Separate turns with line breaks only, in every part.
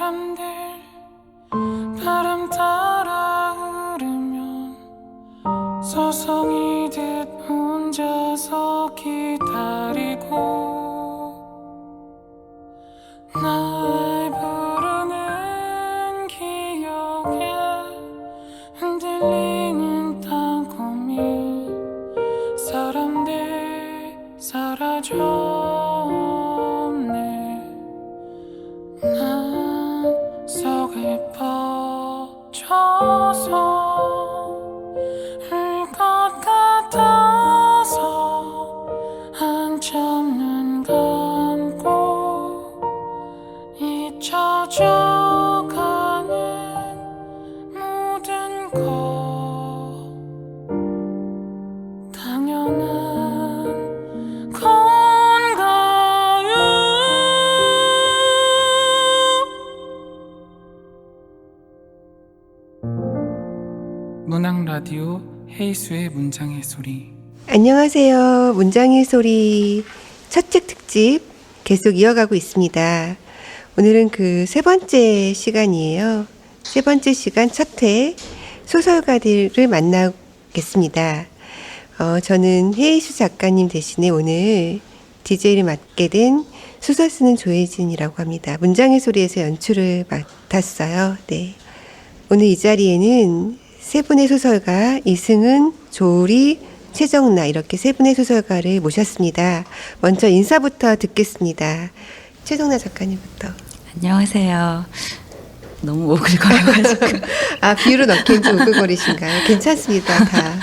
사람들 바람 따라 흐르면 서성이듯 혼자서 기다리고 날 부르는 기억에 흔들리는 땅콩이 사람들 사라졌네. 난 속에 퍼져서 울 것 같아서 한참 눈 감고 잊혀져가는 모든 것 당연한 건가요? 문학 라디오 헤이수의 문장의 소리.
안녕하세요. 문장의 소리 첫 책 특집 계속 이어가고 있습니다. 오늘은 그 세 번째 시간이에요. 세 번째 시간 첫 회 소설가들을 만나겠습니다. 저는 헤이수 작가님 대신에 오늘 DJ를 맡게 된 소설 쓰는 조혜진이라고 합니다. 문장의 소리에서 연출을 맡았어요. 네. 오늘 이 자리에는 세 분의 소설가 이승은, 조우리, 최정나 이렇게 세 분의 소설가를 모셨습니다. 먼저 인사부터 듣겠습니다. 최정나 작가님부터.
안녕하세요. 너무 오글거려가지고.
아, 비유로 넣기엔 좀 오글거리신가요? 괜찮습니다. 다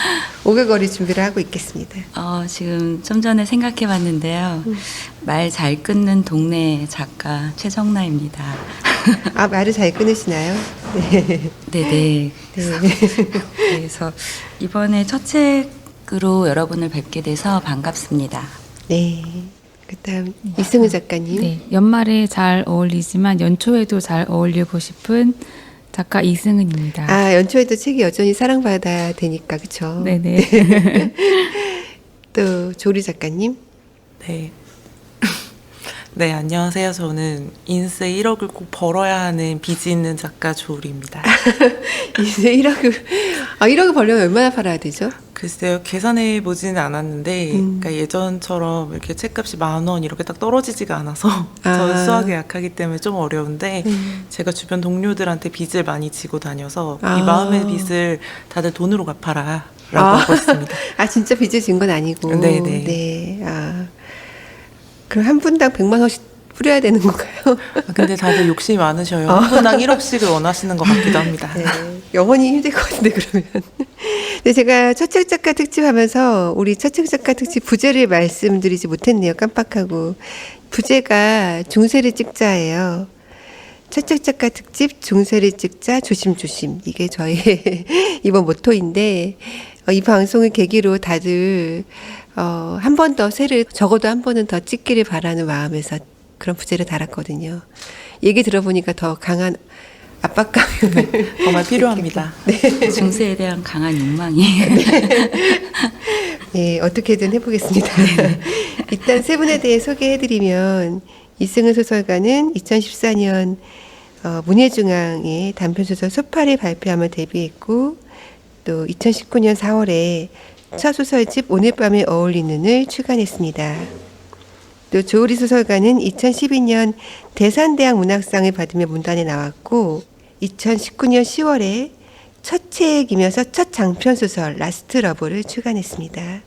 오글거릴 준비를 하고 있겠습니다.
지금 좀 전에 생각해봤는데요. 말 잘 끊는 동네 작가 최정나입니다.
아, 말을 잘 끊으시나요? 네.
네네.
네.
그래서 이번에 첫 책으로 여러분을 뵙게 돼서 반갑습니다.
네. 그다음 이승은 작가님.
네, 연말에 잘 어울리지만 연초에도 잘 어울리고 싶은 작가 이승은입니다.
아, 연초에도 책이 여전히 사랑받아야 되니까, 그쵸?
네네.
또 조리 작가님.
네. 네, 안녕하세요. 저는 인세 1억을 꼭 벌어야 하는 빚이 있는 작가 조울입니다.
이제 1억을 벌려면 얼마나 팔아야 되죠?
글쎄요, 계산해 보지는 않았는데, 그러니까 예전처럼 이렇게 책값이 10,000원 이렇게 딱 떨어지지가 않아서 저는 수학에 약하기 때문에 좀 어려운데, 제가 주변 동료들한테 빚을 많이 지고 다녀서 이 마음의 빚을 다들 돈으로 갚아라 라고 하고 있습니다.
아, 진짜 빚을 진 건 아니고.
네네.
네. 아. 그럼 한 분당 100만 원씩 뿌려야 되는 건가요?
근데 다들 욕심이 많으셔요. 한 분당 1억씩을 원하시는 것 같기도 합니다.
네. 영원히 힘들 것 같은데, 그러면. 네, 제가 첫 책 작가 특집 하면서 우리 첫 책 작가 특집 부제를 말씀드리지 못했네요. 깜빡하고. 부제가 중세를 찍자예요. 첫 책 작가 특집 중세를 찍자 조심조심. 이게 저의 이번 모토인데, 이 방송을 계기로 다들 한 번 더 새를 적어도 한 번은 더 찍기를 바라는 마음에서 그런 부제를 달았거든요. 얘기 들어보니까 더 강한 압박감이
정말 필요합니다.
네.
중세에 대한 강한 욕망이.
네, 어떻게든 해보겠습니다. 일단 세 분에 대해 소개해드리면 이승은 소설가는 2014년 문예중앙의 단편소설 소파를 발표하며 데뷔했고 또 2019년 4월에 첫 소설집 오늘 밤에 어울리는을 출간했습니다. 또 조우리 소설가는 2012년 대산대학 문학상을 받으며 문단에 나왔고 2019년 10월에 첫 책이면서 첫 장편소설 라스트 러브를 출간했습니다.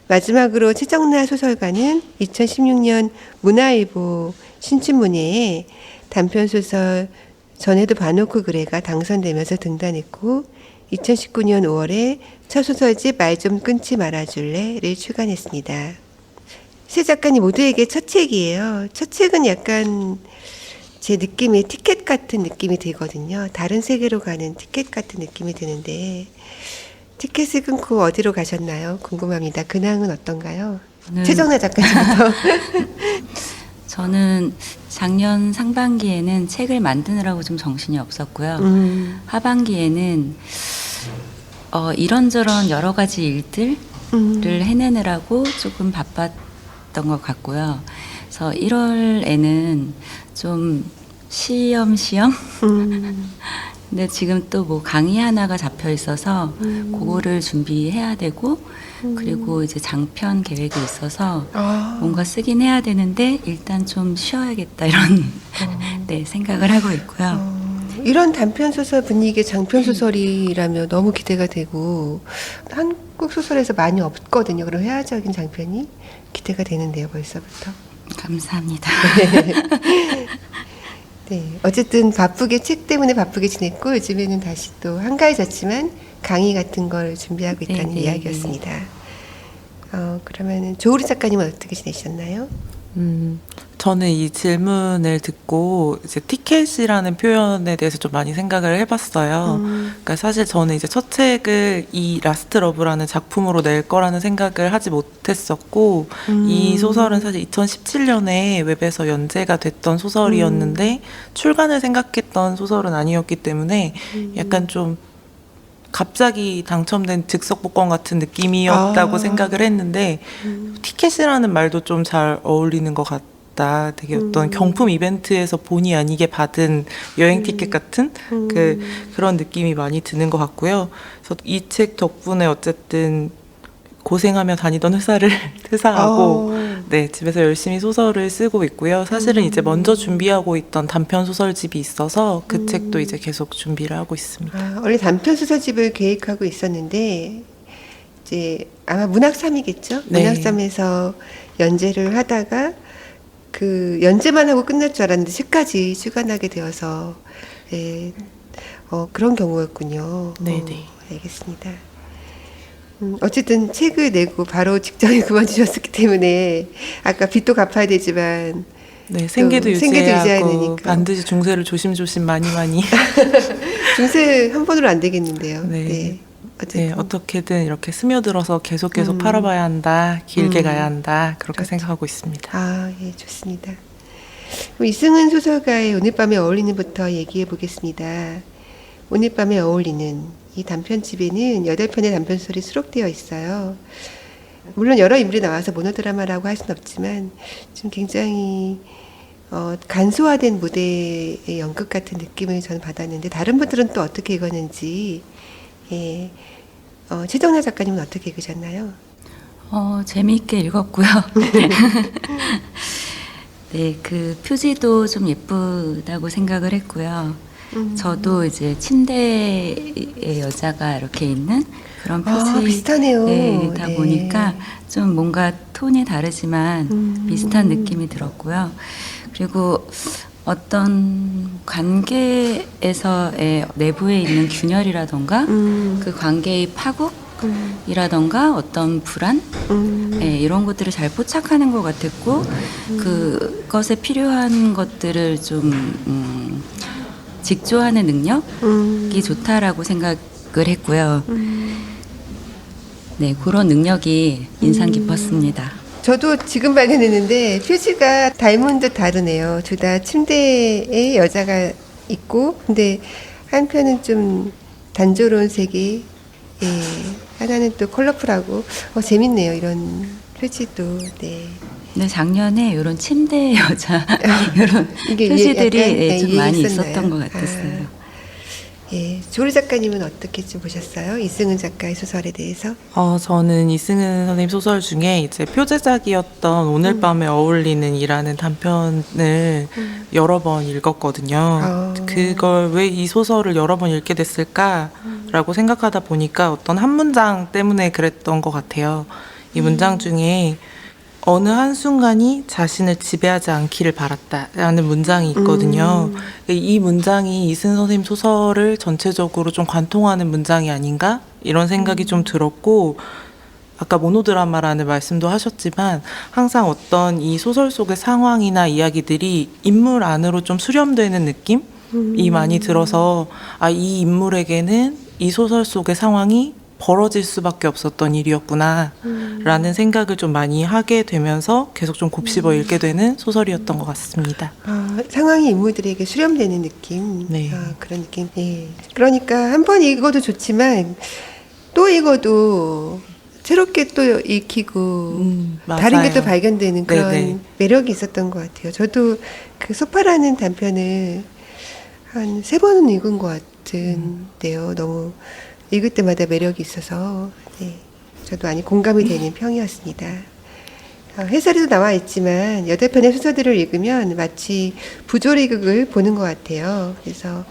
마지막으로 최정나 소설가는 2016년 문화일보 신춘문예에 단편소설 전에도 봐놓고 그래가 당선되면서 등단했고 2019년 5월에 첫 소설집 말 좀 끊지 말아줄래를 출간했습니다. 세 작가님 모두에게 첫 책이에요. 첫 책은 약간 제 느낌이 티켓 같은 느낌이 들거든요. 다른 세계로 가는 티켓 같은 느낌이 드는데 티켓을 끊고 어디로 가셨나요? 궁금합니다. 근황은 어떤가요? 최정나 작가님부터.
저는 작년 상반기에는 책을 만드느라고 좀 정신이 없었고요. 하반기에는 이런저런 여러 가지 일들을 해내느라고 조금 바빴던 것 같고요. 그래서 1월에는 좀 시험.
음,
근데 지금 또 뭐 강의 하나가 잡혀 있어서 그거를 준비해야 되고 그리고 이제 장편 계획이 있어서
아,
뭔가 쓰긴 해야 되는데 일단 좀 쉬어야겠다 이런 네, 생각을 하고 있고요.
이런 단편 소설 분위기의 장편 소설이라면 너무 기대가 되고 한국 소설에서 많이 없거든요. 그런 회화적인 장편이 기대가 되는데요, 벌써부터.
감사합니다.
네, 어쨌든 바쁘게 책 때문에 바쁘게 지냈고 요즘에는 다시 또 한가해졌지만 강의 같은 걸 준비하고 있다는
네,
이야기였습니다. 그러면은 조우리 작가님은 어떻게 지내셨나요?
저는 이 질문을 듣고 이제 티켓이라는 표현에 대해서 좀 많이 생각을 해봤어요. 그러니까 사실 저는 이제 첫 책을 이 라스트 러브라는 작품으로 낼 거라는 생각을 하지 못했었고, 이 소설은 사실 2017년에 웹에서 연재가 됐던 소설이었는데 출간을 생각했던 소설은 아니었기 때문에 약간 좀 갑자기 당첨된 즉석 복권 같은 느낌이었다고 생각을 했는데 티켓이라는 말도 좀 잘 어울리는 것 같다. 되게 어떤 경품 이벤트에서 본의 아니게 받은 여행 티켓 같은 그런 느낌이 많이 드는 것 같고요. 그래서 이 책 덕분에 어쨌든 고생하며 다니던 회사를 퇴사하고 네, 집에서 열심히 소설을 쓰고 있고요. 사실은 이제 먼저 준비하고 있던 단편 소설집이 있어서 그 책도 이제 계속 준비를 하고 있습니다.
원래 단편 소설집을 계획하고 있었는데 이제 아마 문학삼이겠죠?
네.
문학삼에서 연재를 하다가 그 연재만 하고 끝날 줄 알았는데 책까지 출간하게 되어서 네, 그런 경우였군요.
네네.
알겠습니다. 어쨌든 책을 내고 바로 직장에 그만두셨기 때문에 아까 빚도 갚아야 되지만
네, 생계도
생계도
유지해야
유지해야
하고
되니까.
반드시 중세를 조심조심 많이
중세 한 번으로 안 되겠는데요.
네.
네.
네, 어떻게든 이렇게 스며들어서 계속 팔아봐야 한다, 길게 가야 한다, 그렇게
그렇죠.
생각하고 있습니다.
아, 예, 좋습니다. 그럼 이승은 소설가의 오늘 밤에 어울리는부터 얘기해 보겠습니다. 오늘 밤에 어울리는 이 단편집에는 8편의 단편소설이 수록되어 있어요. 물론 여러 인물이 나와서 모노드라마라고 할 수는 없지만 좀 굉장히 간소화된 무대의 연극 같은 느낌을 저는 받았는데 다른 분들은 또 어떻게 읽었는지 예, 최정나 작가님은 어떻게 읽으셨나요?
재미있게 읽었고요. 네, 그 표지도 좀 예쁘다고 생각을 했고요. 저도 이제 침대에 여자가 이렇게 있는 그런 표지
비슷하네요.
다
네.
보니까 좀 뭔가 톤이 다르지만 비슷한 느낌이 들었고요. 그리고 어떤 관계에서의 내부에 있는 균열이라던가 그 관계의 파국이라던가 어떤 불안 이런 것들을 잘 포착하는 것 같았고 그것에 필요한 것들을 좀 직조하는 능력이 좋다라고 생각을 했고요. 네, 그런 능력이 인상 깊었습니다.
저도 지금 발견했는데 표지가 닮은 듯 다르네요. 둘 다 침대에 여자가 있고 근데 한 편은 좀 단조로운 색이 예, 하나는 또 컬러풀하고 재밌네요. 이런 표지도 네.
네, 작년에 이런 침대 여자 이런
이게
표지들이
약간,
예, 좀
이게
많이
있었나요?
있었던 것 같았어요.
예, 조리 작가님은 어떻게 좀 보셨어요? 이승은 작가의 소설에 대해서?
저는 이승은 선생님 소설 중에 이제 표제작이었던 오늘 밤에 어울리는이라는 단편을 여러 번 읽었거든요. 그걸 왜 이 소설을 여러 번 읽게 됐을까라고 생각하다 보니까 어떤 한 문장 때문에 그랬던 것 같아요. 이 문장 중에 어느 한순간이 자신을 지배하지 않기를 바랐다라는 문장이 있거든요. 이 문장이 이승은 선생님 소설을 전체적으로 좀 관통하는 문장이 아닌가? 이런 생각이 좀 들었고 아까 모노드라마라는 말씀도 하셨지만 항상 어떤 이 소설 속의 상황이나 이야기들이 인물 안으로 좀 수렴되는 느낌이 많이 들어서 이 인물에게는 이 소설 속의 상황이 벌어질 수밖에 없었던 일이었구나 라는 생각을 좀 많이 하게 되면서 계속 좀 곱씹어 읽게 되는 소설이었던 것 같습니다.
상황이 인물들에게 수렴되는 느낌.
네.
그런 느낌. 예. 그러니까 한 번 읽어도 좋지만 또 읽어도 새롭게 또 읽히고
맞아요.
다른 게 또 발견되는 그런
네네.
매력이 있었던 것 같아요. 저도 그 소파라는 단편을 한 3번은 읽은 것 같은데요. 너무 읽을 때마다 매력이 있어서 네, 저도 많이 공감이 되는 평이었습니다. 해설에도 나와 있지만 8편의 소설들을 읽으면 마치 부조리극을 보는 것 같아요. 그래서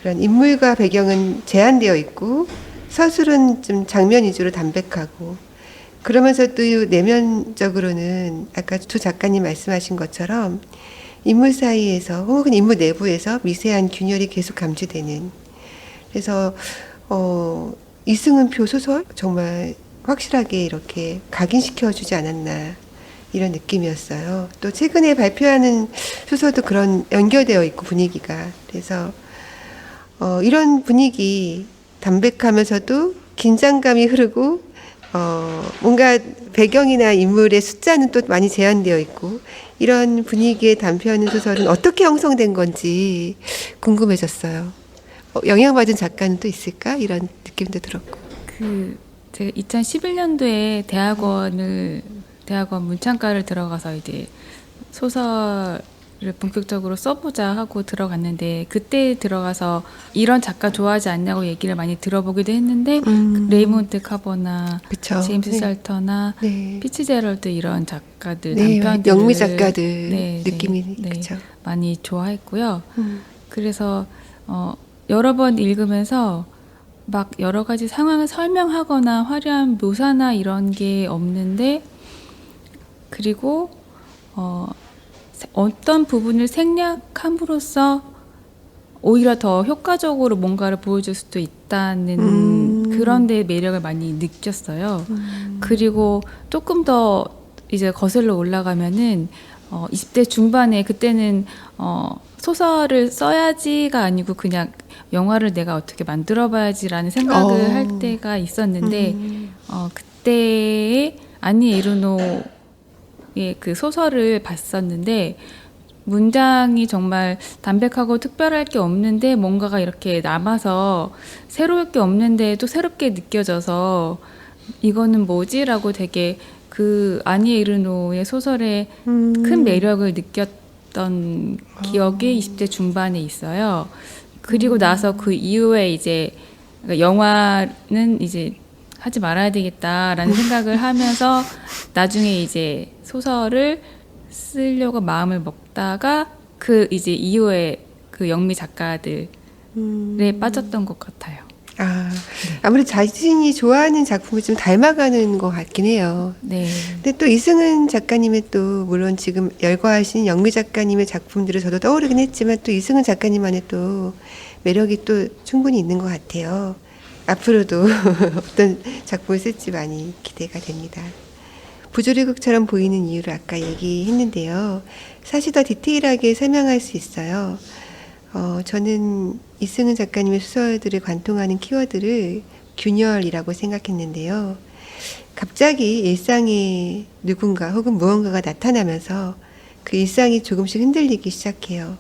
그런 인물과 배경은 제한되어 있고 서술은 좀 장면 위주로 담백하고 그러면서도 내면적으로는 아까 두 작가님 말씀하신 것처럼 인물 사이에서 혹은 인물 내부에서 미세한 균열이 계속 감지되는 그래서 이승은표 소설 정말 확실하게 이렇게 각인시켜주지 않았나 이런 느낌이었어요. 또 최근에 발표하는 소설도 그런 연결되어 있고 분위기가 그래서 이런 분위기 담백하면서도 긴장감이 흐르고 뭔가 배경이나 인물의 숫자는 또 많이 제한되어 있고 이런 분위기의 단편 소설은 어떻게 형성된 건지 궁금해졌어요. 영향받은 작가는 또 있을까? 이런 느낌도 들었고.
제가 2011년도에 대학원 문창과를 들어가서 이제 소설을 본격적으로 써보자 하고 들어갔는데 그때 들어가서 이런 작가 좋아하지 않냐고 얘기를 많이 들어보기도 했는데 레이몬드 카버나
그쵸.
제임스
네.
샬터나
네.
피츠제럴드 이런 작가들
네,
단편들
영미 작가들 느낌이 그렇죠.
많이 좋아했고요. 그래서 여러 번 읽으면서 막 여러 가지 상황을 설명하거나 화려한 묘사나 이런 게 없는데 그리고 어떤 부분을 생략함으로써 오히려 더 효과적으로 뭔가를 보여줄 수도 있다는 그런 데의 매력을 많이 느꼈어요. 그리고 조금 더 이제 거슬러 올라가면은 20대 중반에 그때는 소설을 써야지가 아니고 그냥 영화를 내가 어떻게 만들어봐야지라는 생각을 할 때가 있었는데 그때에 아니 에르노의 그 소설을 봤었는데 문장이 정말 담백하고 특별할 게 없는데 뭔가가 이렇게 남아서 새로울 게 없는데 또 새롭게 느껴져서 이거는 뭐지라고 되게 그 아니 에르노의 소설에 큰 매력을 느꼈던 기억이 20대 중반에 있어요. 그리고 나서 그 이후에 이제 그러니까 영화는 이제 하지 말아야 되겠다라는 생각을 하면서 나중에 이제 소설을 쓰려고 마음을 먹다가 그 이제 이후에 그 영미 작가들에 빠졌던 것 같아요.
아무래도 자신이 좋아하는 작품을 좀 닮아가는 것 같긴 해요.
네.
근데 또 이승은 작가님의 또 물론 지금 열거하신 영미 작가님의 작품들을 저도 떠오르긴 했지만 또 이승은 작가님만의 또 매력이 또 충분히 있는 것 같아요. 앞으로도 어떤 작품을 쓸지 많이 기대가 됩니다. 부조리극처럼 보이는 이유를 아까 얘기했는데요. 사실 더 디테일하게 설명할 수 있어요. 저는 이승은 작가님의 소설들을 관통하는 키워드를 균열이라고 생각했는데요. 갑자기 일상에 누군가 혹은 무언가가 나타나면서 그 일상이 조금씩 흔들리기 시작해요.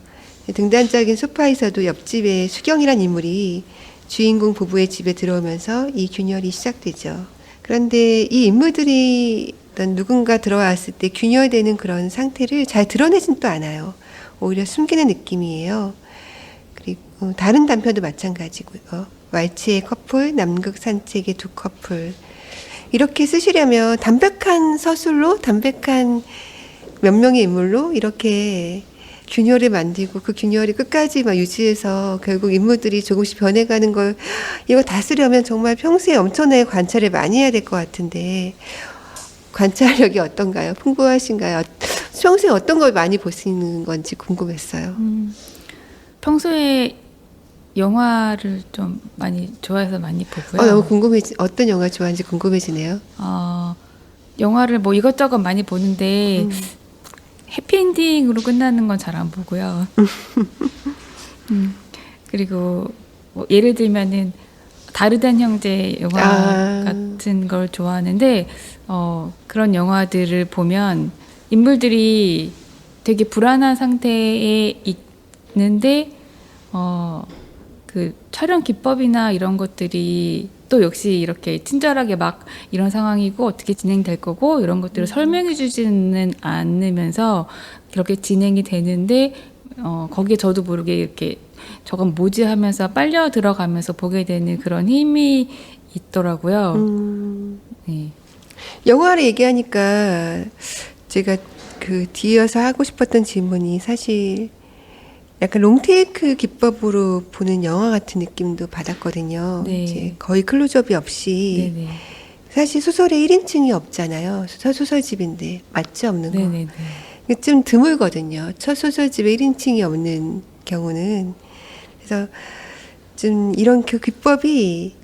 등단적인 소파에서도 옆집에 수경이란 인물이 주인공 부부의 집에 들어오면서 이 균열이 시작되죠. 그런데 이 인물들이 어떤 누군가 들어왔을 때 균열되는 그런 상태를 잘 드러내진 또 않아요. 오히려 숨기는 느낌이에요. 그리고 다른 단편도 마찬가지고요. 왈츠의 커플, 남극 산책의 두 커플. 이렇게 쓰시려면 담백한 서술로, 담백한 몇 명의 인물로 이렇게 균열을 만들고 그 균열이 끝까지 막 유지해서 결국 인물들이 조금씩 변해가는 걸 이거 다 쓰려면 정말 평소에 엄청나게 관찰을 많이 해야 될 것 같은데 관찰력이 어떤가요? 풍부하신가요? 평소에 어떤 걸 많이 보시는 건지 궁금했어요.
평소에 영화를 좀 많이 좋아해서 많이 보고요.
너무 궁금해지. 어떤 영화 좋아하는지 궁금해지네요.
영화를 뭐 이것저것 많이 보는데 해피엔딩으로 끝나는 건 잘 안 보고요. 그리고 뭐 예를 들면은 다르단 형제 영화 같은 걸 좋아하는데 그런 영화들을 보면 인물들이 되게 불안한 상태에 있는데 그 촬영 기법이나 이런 것들이 또 역시 이렇게 친절하게 막 이런 상황이고 어떻게 진행될 거고 이런 것들을 설명해 주지는 않으면서 그렇게 진행이 되는데 거기에 저도 모르게 이렇게 저건 뭐지 하면서 빨려 들어가면서 보게 되는 그런 힘이 있더라고요. 네.
영화를 얘기하니까 제가 그 뒤이어서 하고 싶었던 질문이 사실 약간 롱테이크 기법으로 보는 영화 같은 느낌도 받았거든요.
네.
이제 거의 클로즈업이 없이
네네.
사실 소설에 1인칭이 없잖아요. 소설집인데 맞지 없는 거.
네네네.
이게 좀 드물거든요. 첫 소설집에 1인칭이 없는 경우는. 그래서 좀 이런 그 기법이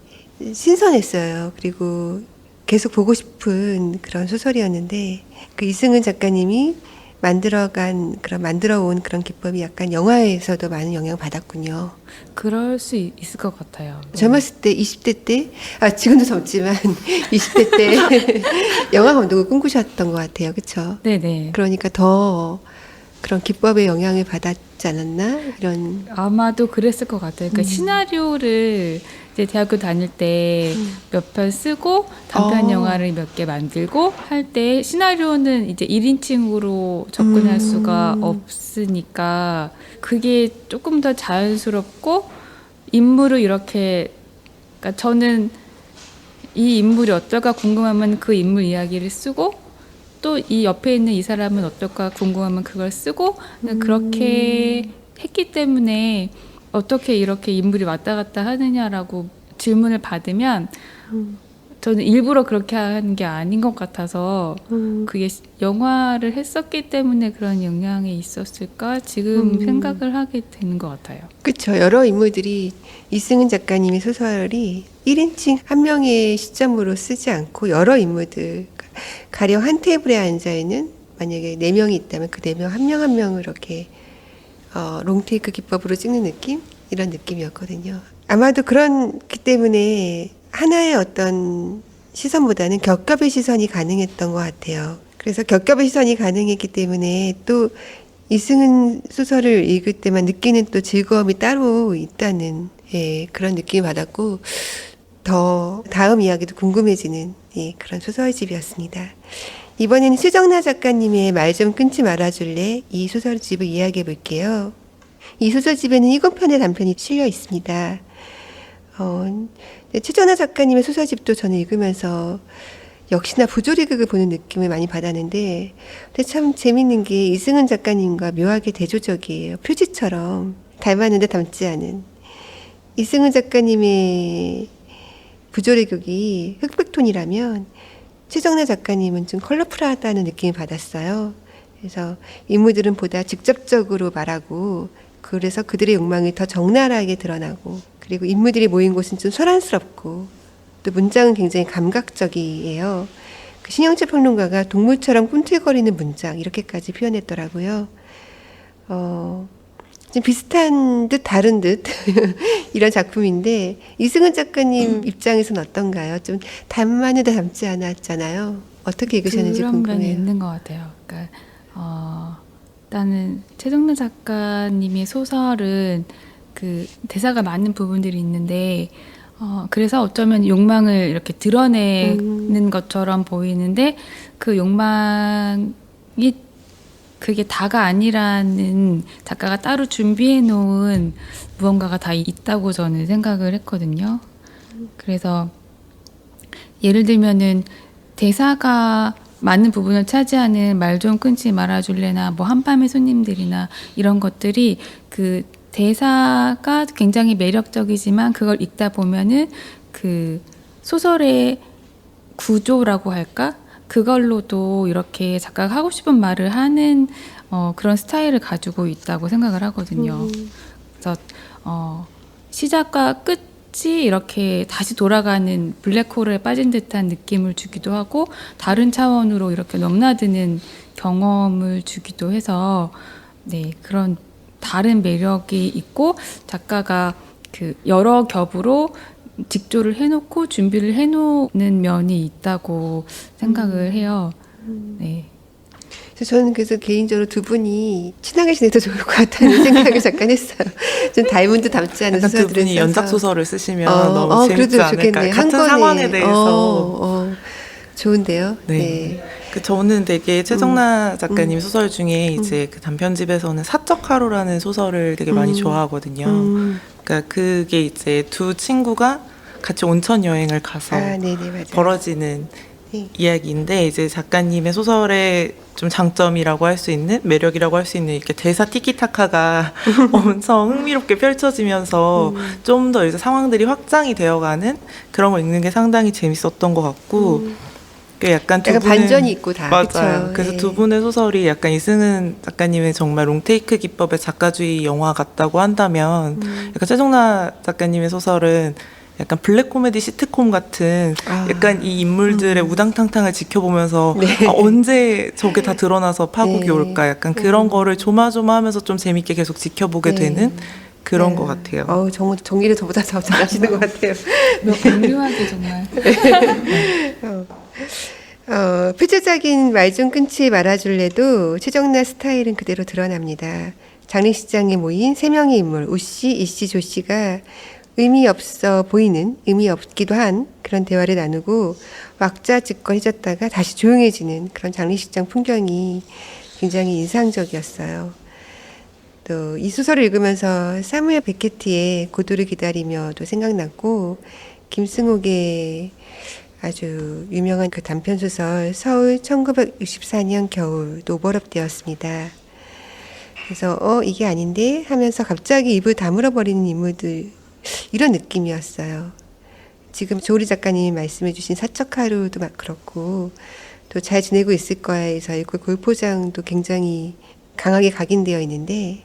신선했어요. 그리고 계속 보고 싶은 그런 소설이었는데 그 이승은 작가님이 만들어온 그런 기법이 약간 영화에서도 많은 영향을 받았군요.
그럴 수 있을 것 같아요.
젊었을 때, 20대 때, 지금도 젊지만 20대 때 영화 감독을 꿈꾸셨던 것 같아요. 그렇죠?
네네.
그러니까 더 그런 기법의 영향을 받았지 않았나? 이런.
아마도 그랬을 것 같아요. 그러니까 시나리오를 이제 대학교 다닐 때 몇 편 쓰고 단편 영화를 몇 개 만들고 할 때 시나리오는 이제 1인칭으로 접근할 수가 없으니까 그게 조금 더 자연스럽고 인물을 이렇게 그러니까 저는 이 인물이 어떨까 궁금하면 그 인물 이야기를 쓰고 또 이 옆에 있는 이 사람은 어떨까 궁금하면 그걸 쓰고 그렇게 했기 때문에 어떻게 이렇게 인물이 왔다 갔다 하느냐라고 질문을 받으면 저는 일부러 그렇게 하는 게 아닌 것 같아서 그게 영화를 했었기 때문에 그런 영향이 있었을까 지금 생각을 하게 되는 것 같아요.
그렇죠. 여러 인물들이 이승은 작가님의 소설이 1인칭 한 명의 시점으로 쓰지 않고 여러 인물들 가령 한 테이블에 앉아있는 만약에 4명이 있다면 그 4명 한 명 한 명을 이렇게 롱테이크 기법으로 찍는 느낌? 이런 느낌이었거든요. 아마도 그렇기 때문에 하나의 어떤 시선보다는 겹겹의 시선이 가능했던 것 같아요. 그래서 겹겹의 시선이 가능했기 때문에 또 이승은 소설을 읽을 때만 느끼는 또 즐거움이 따로 있다는 그런 느낌을 받았고 더 다음 이야기도 궁금해지는 그런 소설집이었습니다. 이번에는 수정나 작가님의 말 좀 끊지 말아줄래? 이 소설집을 이야기해 볼게요. 이 소설집에는 7편의 단편이 실려 있습니다. 수정나 작가님의 소설집도 저는 읽으면서 역시나 부조리극을 보는 느낌을 많이 받았는데 근데 참 재밌는 게 이승은 작가님과 묘하게 대조적이에요. 표지처럼 닮았는데 닮지 않은. 이승은 작가님의 부조리극이 흑백톤이라면 최정나 작가님은 좀 컬러풀하다는 느낌을 받았어요. 그래서 인물들은 보다 직접적으로 말하고 그래서 그들의 욕망이 더 적나라하게 드러나고 그리고 인물들이 모인 곳은 좀 소란스럽고 또 문장은 굉장히 감각적이에요. 그 신영철 평론가가 동물처럼 꿈틀거리는 문장 이렇게까지 표현했더라고요. 좀 비슷한 듯 다른 듯 이런 작품인데 이승은 작가님 입장에서는 어떤가요? 좀 닮았는데 닮지 않았잖아요. 어떻게 읽으셨는지
그런 면이
궁금해요.
있는 것 같아요. 그러니까 일단은 최정나 작가님의 소설은 그 대사가 많은 부분들이 있는데 그래서 어쩌면 욕망을 이렇게 드러내는 것처럼 보이는데 그 욕망이 그게 다가 아니라는 작가가 따로 준비해 놓은 무언가가 다 있다고 저는 생각을 했거든요. 그래서 예를 들면은 대사가 많은 부분을 차지하는 말 좀 끊지 말아줄래나 뭐 한밤의 손님들이나 이런 것들이 그 대사가 굉장히 매력적이지만 그걸 읽다 보면은 그 소설의 구조라고 할까? 그걸로도 이렇게 작가가 하고 싶은 말을 하는 그런 스타일을 가지고 있다고 생각을 하거든요. 그래서 시작과 끝이 이렇게 다시 돌아가는 블랙홀에 빠진 듯한 느낌을 주기도 하고 다른 차원으로 이렇게 넘나드는 경험을 주기도 해서 네, 그런 다른 매력이 있고 작가가 그 여러 겹으로 직조를 해놓고 준비를 해놓는 면이 있다고 생각을 해요. 네.
그래서 저는 그래서 개인적으로 두 분이 친하게 지내도 좋을 것 같다는 생각을 잠깐 했어요. 좀 닮은 듯 닮지 않은
약간 두
소설들을
분이
써서.
연작 소설을 쓰시면 너무 재밌지
그래도
않을까.
좋겠네요. 한
같은
권에.
상황에 대해서.
좋은데요.
네.
네.
그 저는 되게 최정나 작가님 소설 중에 이제 그 단편집에서는 사적 하루라는 소설을 되게 많이 좋아하거든요. 그러니까 그게 이제 두 친구가 같이 온천 여행을 가서
네네, 맞아요.
벌어지는
네.
이야기인데, 이제 작가님의 소설의 좀 장점이라고 할 수 있는, 매력이라고 할 수 있는 이렇게 대사 티키타카가 엄청 흥미롭게 펼쳐지면서 좀 더 이제 상황들이 확장이 되어가는 그런 걸 읽는 게 상당히 재밌었던 것 같고, 약간 두
약간
분의
반전이 있고 다.
맞아요.
그쵸?
그래서
예.
두 분의 소설이 약간 이승은 작가님의 정말 롱테이크 기법의 작가주의 영화 같다고 한다면, 약간 최정나 작가님의 소설은 약간 블랙 코미디 시트콤 같은 약간 이 인물들의 우당탕탕을 지켜보면서
네.
언제 저게 다 드러나서 파국이
네.
올까, 약간 그런 거를 조마조마하면서 좀 재밌게 계속 지켜보게
네.
되는 그런 것 같아요.
정말 정리를 저보다 더 잘하시는 것 같아요.
명료하게 정말.
표제적인 말 좀 끊지 말아줄래도 최정나 스타일은 그대로 드러납니다. 장례식장에 모인 세 명의 인물, 우씨, 이씨, 조씨가 의미 없어 보이는, 의미 없기도 한 그런 대화를 나누고 왁자지껄해졌다가 다시 조용해지는 그런 장례식장 풍경이 굉장히 인상적이었어요. 또 이 소설을 읽으면서 사무엘 베케티의 고도를 기다리며도 생각났고, 김승옥의 아주 유명한 그 단편소설 서울 1964년 겨울도 오버랩되었습니다. 그래서 이게 아닌데 하면서 갑자기 입을 다물어 버리는 인물들, 이런 느낌이었어요. 지금 조우리 작가님이 말씀해 주신 사적 하루도 막 그렇고, 또 잘 지내고 있을 거야에서 그 골포장도 굉장히 강하게 각인되어 있는데,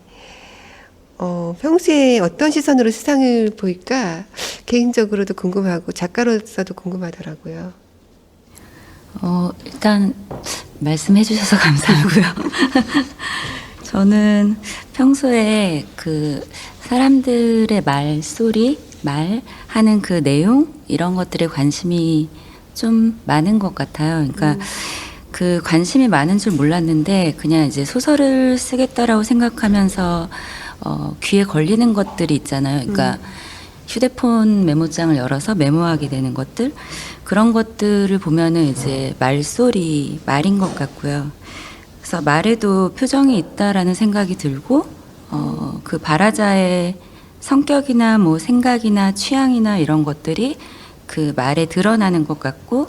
평소에 어떤 시선으로 세상을 보일까 개인적으로도 궁금하고 작가로서도 궁금하더라고요.
일단 말씀해 주셔서 감사하고요. 저는 평소에 그 사람들의 말소리, 말하는 그 내용, 이런 것들에 관심이 좀 많은 것 같아요. 그러니까 그 관심이 많은 줄 몰랐는데, 그냥 이제 소설을 쓰겠다라고 생각하면서 귀에 걸리는 것들이 있잖아요. 그러니까 휴대폰 메모장을 열어서 메모하게 되는 것들, 그런 것들을 보면은 이제 말소리, 말인 것 같고요. 그래서 말에도 표정이 있다라는 생각이 들고, 그 발화자의 성격이나 뭐 생각이나 취향이나 이런 것들이 그 말에 드러나는 것 같고,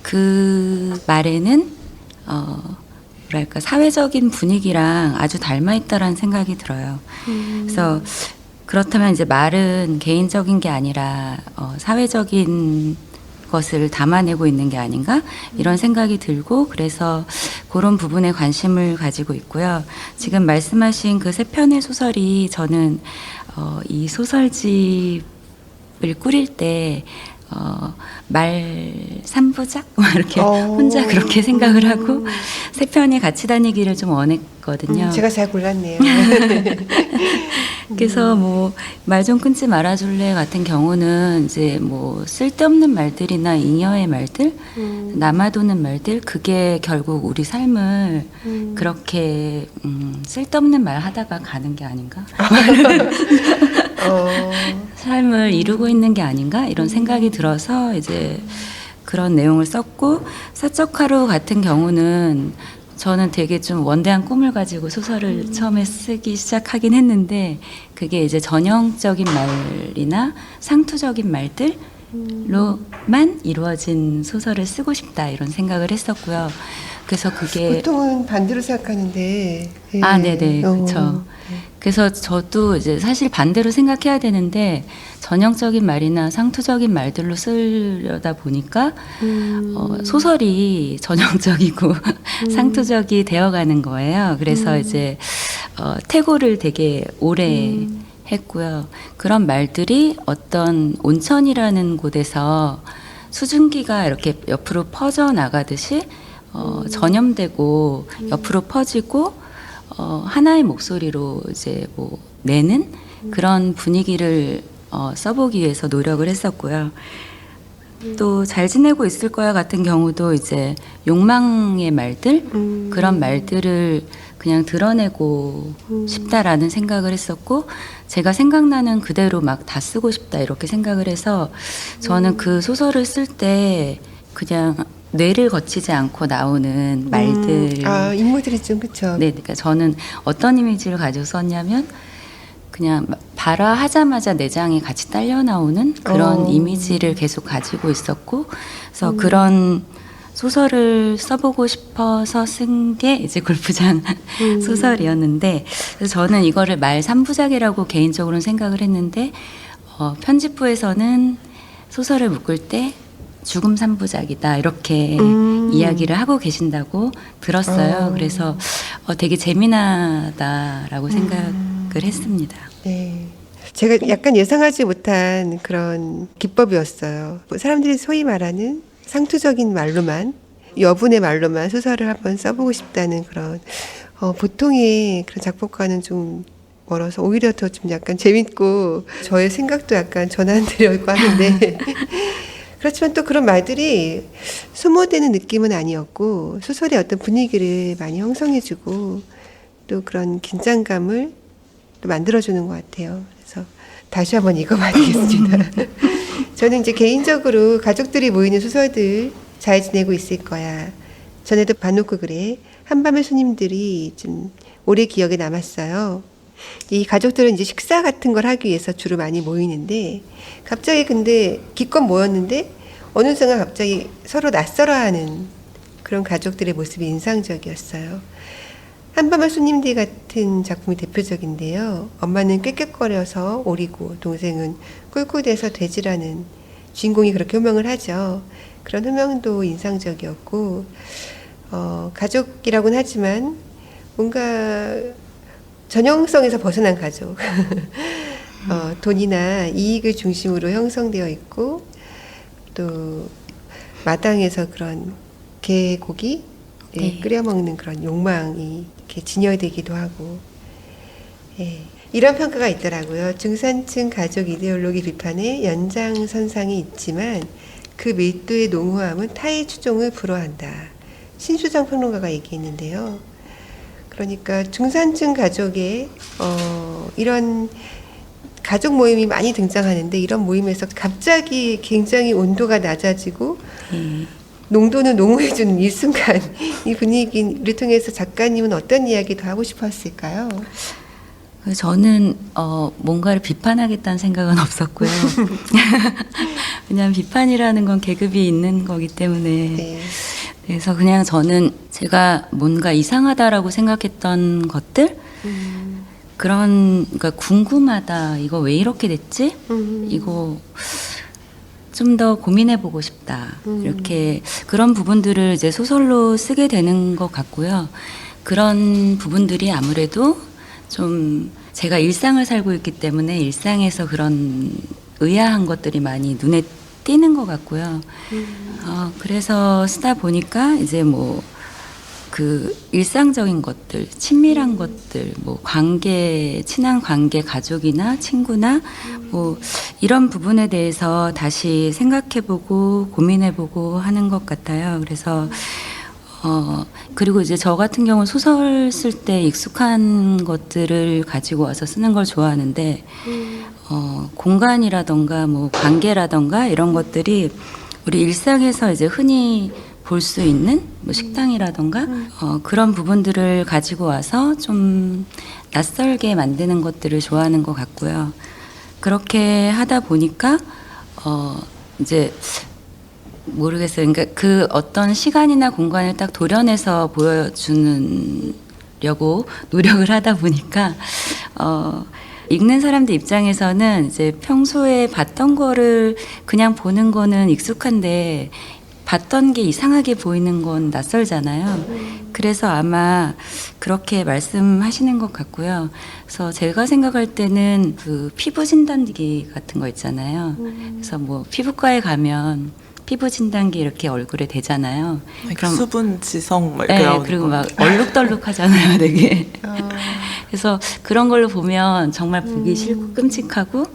그 말에는 뭐랄까, 사회적인 분위기랑 아주 닮아 있다라는 생각이 들어요. 그래서 그렇다면 이제 말은 개인적인 게 아니라 사회적인 것을 담아내고 있는 게 아닌가, 이런 생각이 들고, 그래서 그런 부분에 관심을 가지고 있고요. 지금 말씀하신 그 세 편의 소설이 저는 이 소설집을 꾸릴 때 말 3부작? 이렇게 혼자 그렇게 생각을 하고 세 편이 같이 다니기를 좀 원했거든요.
제가 잘 골랐네요.
그래서 뭐 말 좀 끊지 말아줄래 같은 경우는 이제 뭐 쓸데없는 말들이나 잉여의 말들, 남아도는 말들, 그게 결국 우리 삶을 그렇게 쓸데없는 말 하다가 가는 게 아닌가? 삶을 이루고 있는 게 아닌가, 이런 생각이 들어서 이제 그런 내용을 썼고, 사적 하루 같은 경우는 저는 되게 좀 원대한 꿈을 가지고 소설을 처음에 쓰기 시작하긴 했는데, 그게 이제 전형적인 말이나 상투적인 말들로만 이루어진 소설을 쓰고 싶다, 이런 생각을 했었고요. 그래서 그게
보통은 반대로 생각하는데.
네네, 그렇죠. 그래서 저도 이제 사실 반대로 생각해야 되는데, 전형적인 말이나 상투적인 말들로 쓰려다 보니까 소설이 전형적이고 상투적이 되어가는 거예요. 그래서 이제 태고를 되게 오래 했고요. 그런 말들이 어떤 온천이라는 곳에서 수증기가 이렇게 옆으로 퍼져 나가듯이 전염되고 옆으로 퍼지고 하나의 목소리로 이제 뭐 내는 그런 분위기를 써보기 위해서 노력을 했었고요. 또 잘 지내고 있을 거야 같은 경우도 이제 욕망의 말들 그런 말들을 그냥 드러내고 싶다라는 생각을 했었고 제가 생각나는 그대로 막 다 쓰고 싶다 이렇게 생각을 해서 저는 그 소설을 쓸 때 그냥 뇌를 거치지 않고 나오는 말들
인물들이 좀 그쵸.
네, 그러니까 저는 어떤 이미지를 가지고 썼냐면 그냥 발화하자마자 내장이 같이 딸려 나오는 그런 이미지를 계속 가지고 있었고 그래서 그런 소설을 써보고 싶어서 쓴 게 이제 골프장 소설이었는데 그래서 저는 이거를 말 3부작이라고 개인적으로는 생각을 했는데 편집부에서는 소설을 묶을 때 죽음 3부작이다 이렇게 이야기를 하고 계신다고 들었어요. 그래서 되게 재미나다라고 생각을 했습니다.
네. 제가 약간 예상하지 못한 그런 기법이었어요. 사람들이 소위 말하는 상투적인 말로만, 여분의 말로만 소설을 한번 써보고 싶다는 그런, 보통의 그런 작곡과는 좀 멀어서 오히려 더 좀 약간 재밌고, 저의 생각도 약간 전환되려고 하는데, 그렇지만 또 그런 말들이 소모되는 느낌은 아니었고, 소설의 어떤 분위기를 많이 형성해주고, 또 그런 긴장감을 또 만들어주는 것 같아요. 그래서 다시 한번 읽어봐야 되겠습니다. 저는 이제 개인적으로 가족들이 모이는 소설들 잘 지내고 있을 거야. 전에도 봐놓고 그래. 한밤의 손님들이 좀 오래 기억에 남았어요. 이 가족들은 이제 식사 같은 걸 하기 위해서 주로 많이 모이는데 갑자기 근데 기껏 모였는데 어느 순간 갑자기 서로 낯설어하는 그런 가족들의 모습이 인상적이었어요. 한밤의 손님들 같은 작품이 대표적인데요. 엄마는 꾀꾀거려서 오리고 동생은 꿀꿀대서 돼지라는 주인공이 그렇게 호명을 하죠. 그런 호명도 인상적이었고 가족이라고는 하지만 뭔가 전형성에서 벗어난 가족. 돈이나 이익을 중심으로 형성되어 있고 또 마당에서 그런 개고기 끓여 먹는 그런 욕망이 이렇게 진열되기도 하고 이런 평가가 있더라고요. 중산층 가족 이데올로기 비판의 연장선상이 있지만 그 밀도의 농후함은 타의 추종을 불허한다. 신수정 평론가가 얘기했는데요. 그러니까 중산층 가족의 이런 가족 모임이 많이 등장하는데 이런 모임에서 갑자기 굉장히 온도가 낮아지고 농도는 농후해지는 이 순간 이 분위기를 통해서 작가님은 어떤 이야기도 하고 싶었을까요?
저는 뭔가를 비판하겠다는 생각은 없었고요. 그냥 비판이라는 건 계급이 있는 거기 때문에
네.
그래서 그냥 저는 제가 뭔가 이상하다라고 생각했던 것들 그런 그러니까 궁금하다 이거 왜 이렇게 됐지? 이거 좀 더 고민해보고 싶다. 이렇게 그런 부분들을 이제 소설로 쓰게 되는 것 같고요. 그런 부분들이 아무래도 좀 제가 일상을 살고 있기 때문에 일상에서 그런 의아한 것들이 많이 눈에 띄는 것 같고요. 그래서 쓰다 보니까 이제 뭐 그 일상적인 것들, 친밀한 것들, 뭐 관계, 친한 관계, 가족이나 친구나 뭐 이런 부분에 대해서 다시 생각해보고 고민해보고 하는 것 같아요. 그래서 그리고 이제 저 같은 경우는 소설 쓸 때 익숙한 것들을 가지고 와서 쓰는 걸 좋아하는데 공간이라던가 뭐 관계라던가 이런 것들이 우리 일상에서 이제 흔히 볼 수 있는 뭐 식당이라던가 그런 부분들을 가지고 와서 좀 낯설게 만드는 것들을 좋아하는 것 같고요. 그렇게 하다 보니까 이제 모르겠어요. 그러니까 그 어떤 시간이나 공간을 딱 도려내서 보여주려고 노력을 하다 보니까 읽는 사람들 입장에서는 이제 평소에 봤던 거를 그냥 보는 거는 익숙한데 봤던 게 이상하게 보이는 건 낯설잖아요. 그래서 아마 그렇게 말씀하시는 것 같고요. 그래서 제가 생각할 때는 그 피부 진단기 같은 거 있잖아요. 그래서 뭐 피부과에 가면 피부 진단기 이렇게 얼굴에 대잖아요. 그럼
수분, 지성 막 이렇게
네,
나오는
그리고
거.
막 얼룩덜룩하잖아요, 되게. 그래서 그런 걸로 보면 정말 보기 싫고 끔찍하고,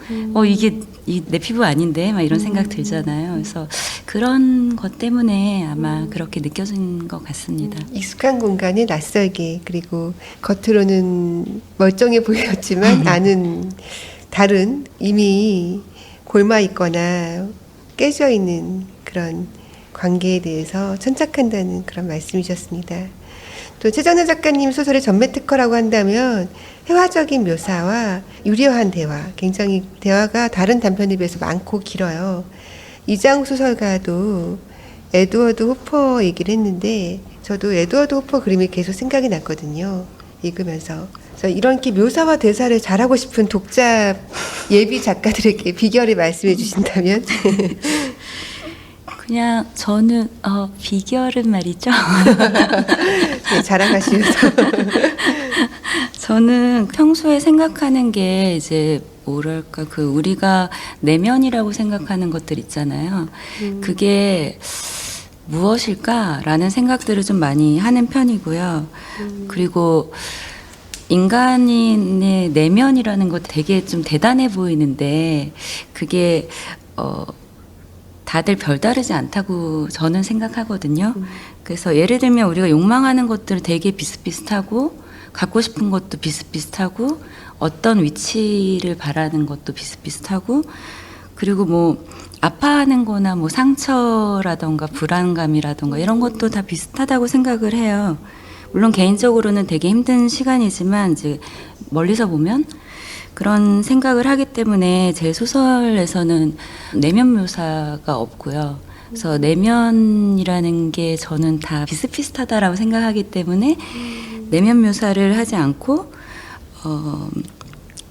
이게 내 피부 아닌데, 막 이런 생각 들잖아요. 그래서 그런 것 때문에 아마 그렇게 느껴진 것 같습니다.
익숙한 공간에 낯설게 그리고 겉으로는 멀쩡해 보였지만 안은 다른 이미 골마 있거나 깨져 있는 그런 관계에 대해서 천착한다는 그런 말씀이셨습니다. 또 최정현 작가님 소설의 전매 특허라고 한다면 회화적인 묘사와 유려한 대화, 굉장히 대화가 다른 단편에 비해서 많고 길어요. 이장욱 소설가도 에드워드 호퍼 얘기를 했는데 저도 에드워드 호퍼 그림이 계속 생각이 났거든요. 읽으면서. 그래서 이렇게 묘사와 대사를 잘하고 싶은 독자 예비 작가들에게 비결을 말씀해 주신다면?
그냥 저는 비결은 말이죠.
네, 자랑하시면서.
저는 평소에 생각하는 게 이제 뭐랄까 그 우리가 내면이라고 생각하는 것들 있잖아요. 그게 무엇일까라는 생각들을 좀 많이 하는 편이고요. 그리고 인간의 내면이라는 것 되게 좀 대단해 보이는데 그게 다들 별다르지 않다고 저는 생각하거든요. 그래서 예를 들면 우리가 욕망하는 것들 되게 비슷비슷하고 갖고 싶은 것도 비슷비슷하고 어떤 위치를 바라는 것도 비슷비슷하고 그리고 뭐 아파하는 거나 뭐 상처라던가 불안감이라던가 이런 것도 다 비슷하다고 생각을 해요. 물론 개인적으로는 되게 힘든 시간이지만 이제 멀리서 보면 그런 생각을 하기 때문에 제 소설에서는 내면 묘사가 없고요. 그래서 내면이라는 게 저는 다 비슷비슷하다라고 생각하기 때문에 내면 묘사를 하지 않고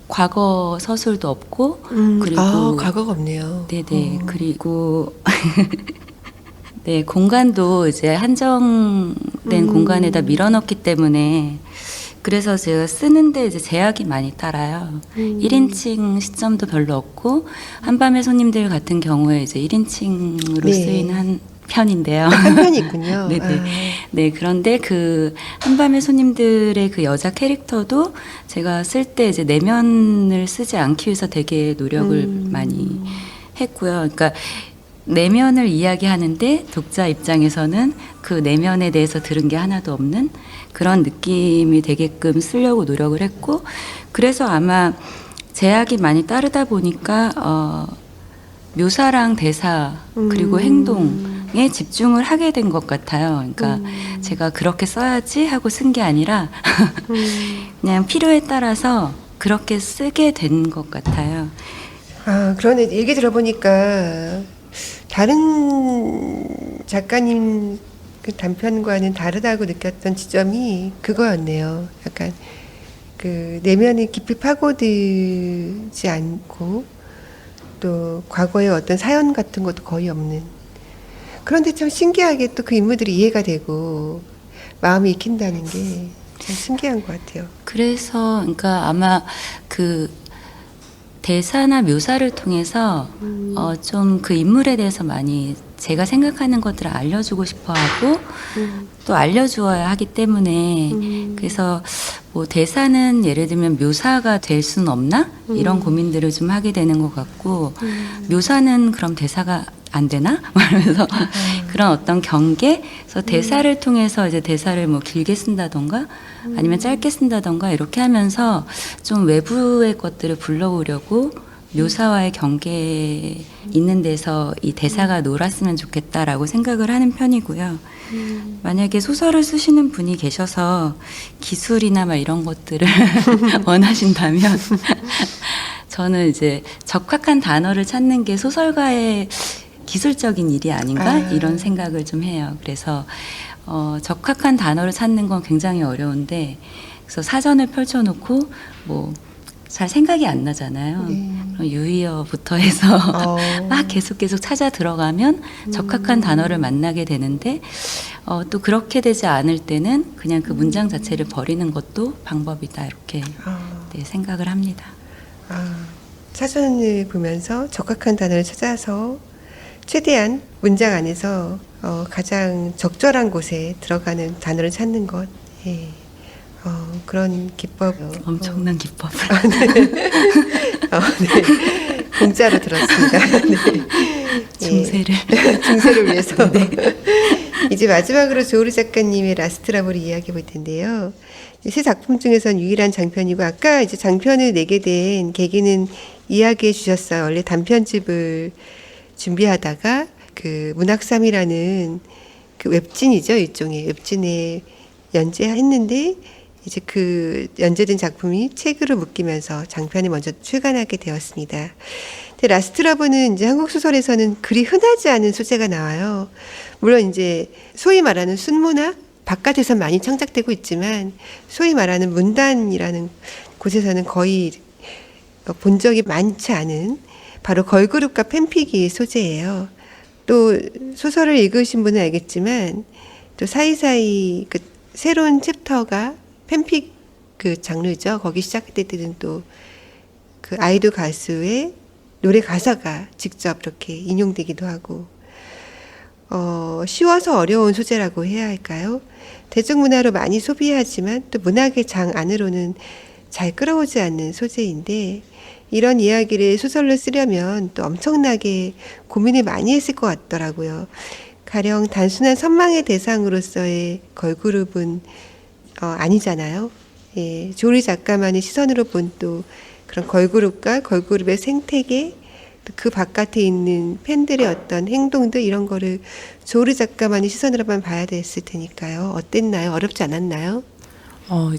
과거 서술도 없고 그리고
과거가 없네요.
네네 그리고 네 공간도 이제 한정된 공간에다 밀어넣기 때문에 그래서 제가 쓰는데 이제 제약이 많이 따라요. 1인칭 시점도 별로 없고 한밤의 손님들 같은 경우에 이제 1인칭으로
네.
쓰이는 한 편인데요.
한 편이 있군요.
네네. 네, 그런데 그 한밤의 손님들의 그 여자 캐릭터도 제가 쓸 때 이제 내면을 쓰지 않기 위해서 되게 노력을 많이 했고요. 그러니까 내면을 이야기하는데 독자 입장에서는 그 내면에 대해서 들은 게 하나도 없는 그런 느낌이 되게끔 쓰려고 노력을 했고 그래서 아마 제약이 많이 따르다 보니까 묘사랑 대사 그리고 행동에 집중을 하게 된 것 같아요. 그러니까 제가 그렇게 써야지 하고 쓴 게 아니라 그냥 필요에 따라서 그렇게 쓰게 된 것 같아요.
그러네. 얘기 들어보니까 다른 작가님 그 단편과는 다르다고 느꼈던 지점이 그거였네요. 약간 그 내면이 깊이 파고들지 않고 또 과거의 어떤 사연 같은 것도 거의 없는. 그런데 참 신기하게 또 그 인물들이 이해가 되고 마음이 익힌다는 게 참 신기한 것 같아요.
그래서 그러니까 아마 그 대사나 묘사를 통해서 좀 그 인물에 대해서 많이 제가 생각하는 것들을 알려주고 싶어하고 또 알려주어야 하기 때문에 그래서 뭐 대사는 예를 들면 묘사가 될 수는 없나 이런 고민들을 좀 하게 되는 것 같고 묘사는 그럼 대사가 안 되나? 그래서 그런 어떤 경계, 그래서 대사를 통해서 이제 대사를 뭐 길게 쓴다던가 아니면 짧게 쓴다던가 이렇게 하면서 좀 외부의 것들을 불러오려고 묘사와의 경계 있는 데서 이 대사가 놀았으면 좋겠다라고 생각을 하는 편이고요. 만약에 소설을 쓰시는 분이 계셔서 기술이나 막 이런 것들을 원하신다면 저는 이제 적합한 단어를 찾는 게 소설가의 기술적인 일이 아닌가 이런 생각을 좀 해요. 그래서 적합한 단어를 찾는 건 굉장히 어려운데 그래서 사전을 펼쳐놓고 뭐 잘 생각이 안 나잖아요. 그럼 유의어부터 해서 막 계속 찾아 들어가면 적합한 단어를 만나게 되는데 또 그렇게 되지 않을 때는 그냥 그 문장 자체를 버리는 것도 방법이다 이렇게 네, 생각을 합니다.
사전을 보면서 적합한 단어를 찾아서 최대한 문장 안에서 가장 적절한 곳에 들어가는 단어를 찾는 것. 예. 그런 기법.
엄청난 기법을.
네. 공짜로 들었습니다. 네.
중세를.
중세를 위해서. 네. 이제 마지막으로 조우리 작가님의 라스트라블을 이야기해 볼 텐데요. 세 작품 중에선 유일한 장편이고, 아까 이제 장편을 내게 된 계기는 이야기해 주셨어요. 원래 단편집을 준비하다가 그 문학삼이라는 그 웹진이죠. 일종의 웹진에 연재했는데, 이제 그 연재된 작품이 책으로 묶이면서 장편이 먼저 출간하게 되었습니다. 근데 라스트라브는 이제 한국 소설에서는 그리 흔하지 않은 소재가 나와요. 물론 이제 소위 말하는 순문학 바깥에서 많이 창작되고 있지만 소위 말하는 문단이라는 곳에서는 거의 본 적이 많지 않은 바로 걸그룹과 팬픽이 소재예요. 또 소설을 읽으신 분은 알겠지만 또 사이사이 그 새로운 챕터가 팬픽 그 장르죠. 거기 시작될 때는 또 그 아이돌 가수의 노래 가사가 직접 이렇게 인용되기도 하고, 쉬워서 어려운 소재라고 해야 할까요? 대중문화로 많이 소비하지만 또 문학의 장 안으로는 잘 끌어오지 않는 소재인데, 이런 이야기를 소설로 쓰려면 또 엄청나게 고민을 많이 했을 것 같더라고요. 가령 단순한 선망의 대상으로서의 걸그룹은 아니잖아요. 예, 조리 작가만의 시선으로 본 또 그런 걸그룹과 걸그룹의 생태계, 그 바깥에 있는 팬들의 어떤 행동들, 이런 거를 조리 작가만의 시선으로만 봐야 됐을 테니까요. 어땠나요? 어렵지 않았나요?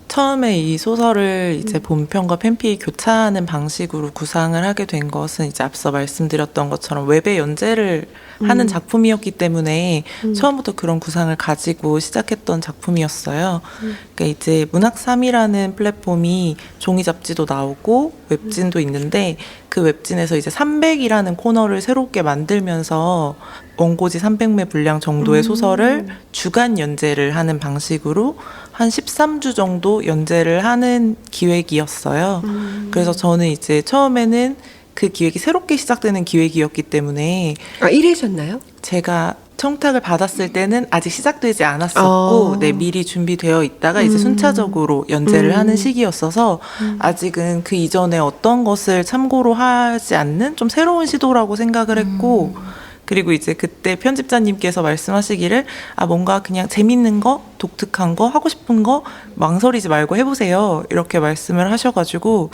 처음에 이 소설을 이제 본편과 팬픽이 교차하는 방식으로 구상을 하게 된 것은 이제 앞서 말씀드렸던 것처럼 웹에 연재를 하는 작품이었기 때문에 처음부터 그런 구상을 가지고 시작했던 작품이었어요. 그러니까 이제 문학3이라는 플랫폼이 종이 잡지도 나오고 웹진도 있는데, 그 웹진에서 이제 300이라는 코너를 새롭게 만들면서 원고지 300매 분량 정도의 소설을 주간 연재를 하는 방식으로 한 13주 정도 연재를 하는 기획이었어요. 그래서 저는 이제 처음에는 그 기획이 새롭게 시작되는 기획이었기 때문에.
아, 1회셨나요?
제가 청탁을 받았을 때는 아직 시작되지 않았었고, 네, 미리 준비되어 있다가 이제 순차적으로 연재를 하는 시기였어서 아직은 그 이전에 어떤 것을 참고로 하지 않는 좀 새로운 시도라고 생각을 했고, 그리고 이제 그때 편집자님께서 말씀하시기를 뭔가 그냥 재밌는 거, 독특한 거, 하고 싶은 거 망설이지 말고 해보세요, 이렇게 말씀을 하셔가지고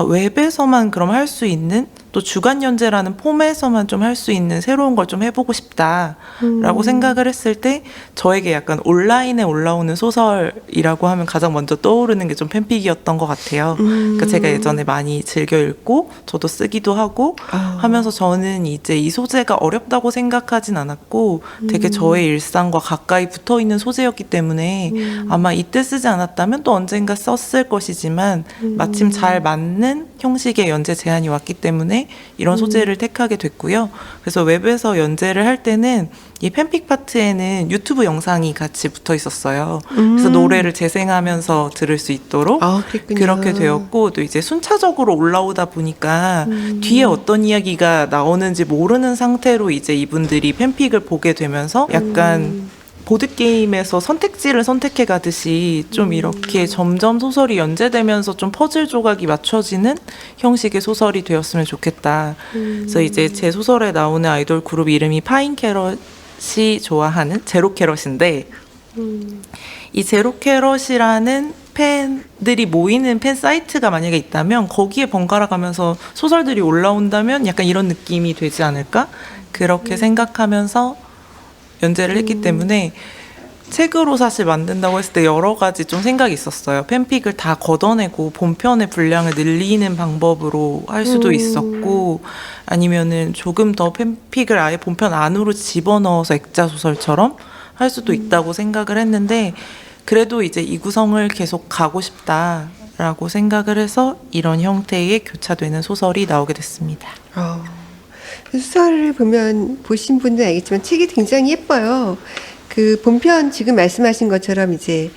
웹에서만 그럼 할 수 있는, 또 주간 연재라는 폼에서만 좀 할 수 있는 새로운 걸 좀 해보고 싶다라고 생각을 했을 때, 저에게 약간 온라인에 올라오는 소설이라고 하면 가장 먼저 떠오르는 게 좀 팬픽이었던 것 같아요. 그러니까 제가 예전에 많이 즐겨 읽고 저도 쓰기도 하고 하면서 저는 이제 이 소재가 어렵다고 생각하진 않았고 되게 저의 일상과 가까이 붙어있는 소재였기 때문에 아마 이때 쓰지 않았다면 또 언젠가 썼을 것이지만 마침 잘 맞는 형식의 연재 제안이 왔기 때문에 이런 소재를 택하게 됐고요. 그래서 웹에서 연재를 할 때는 이 팬픽 파트에는 유튜브 영상이 같이 붙어 있었어요. 그래서 노래를 재생하면서 들을 수 있도록 그렇게 되었고, 또 이제 순차적으로 올라오다 보니까 뒤에 어떤 이야기가 나오는지 모르는 상태로 이제 이분들이 팬픽을 보게 되면서 약간 보드게임에서 선택지를 선택해 가듯이 좀 이렇게 점점 소설이 연재되면서 좀 퍼즐 조각이 맞춰지는 형식의 소설이 되었으면 좋겠다. 그래서 이제 제 소설에 나오는 아이돌 그룹 이름이 파인캐럿이 좋아하는 제로캐럿인데, 이 제로캐럿이라는 팬들이 모이는 팬 사이트가 만약에 있다면 거기에 번갈아 가면서 소설들이 올라온다면 약간 이런 느낌이 되지 않을까? 그렇게 생각하면서 연재를 했기 때문에 책으로 사실 만든다고 했을 때 여러 가지 좀 생각이 있었어요. 팬픽을 다 걷어내고 본편의 분량을 늘리는 방법으로 할 수도 있었고, 아니면은 조금 더 팬픽을 아예 본편 안으로 집어넣어서 액자 소설처럼 할 수도 있다고 생각을 했는데, 그래도 이제 이 구성을 계속 가고 싶다라고 생각을 해서 이런 형태의 교차되는 소설이 나오게 됐습니다.
소설을 보신 분들은 알겠지만 책이 굉장히 예뻐요. 그 본편 지금 말씀하신 것처럼 이제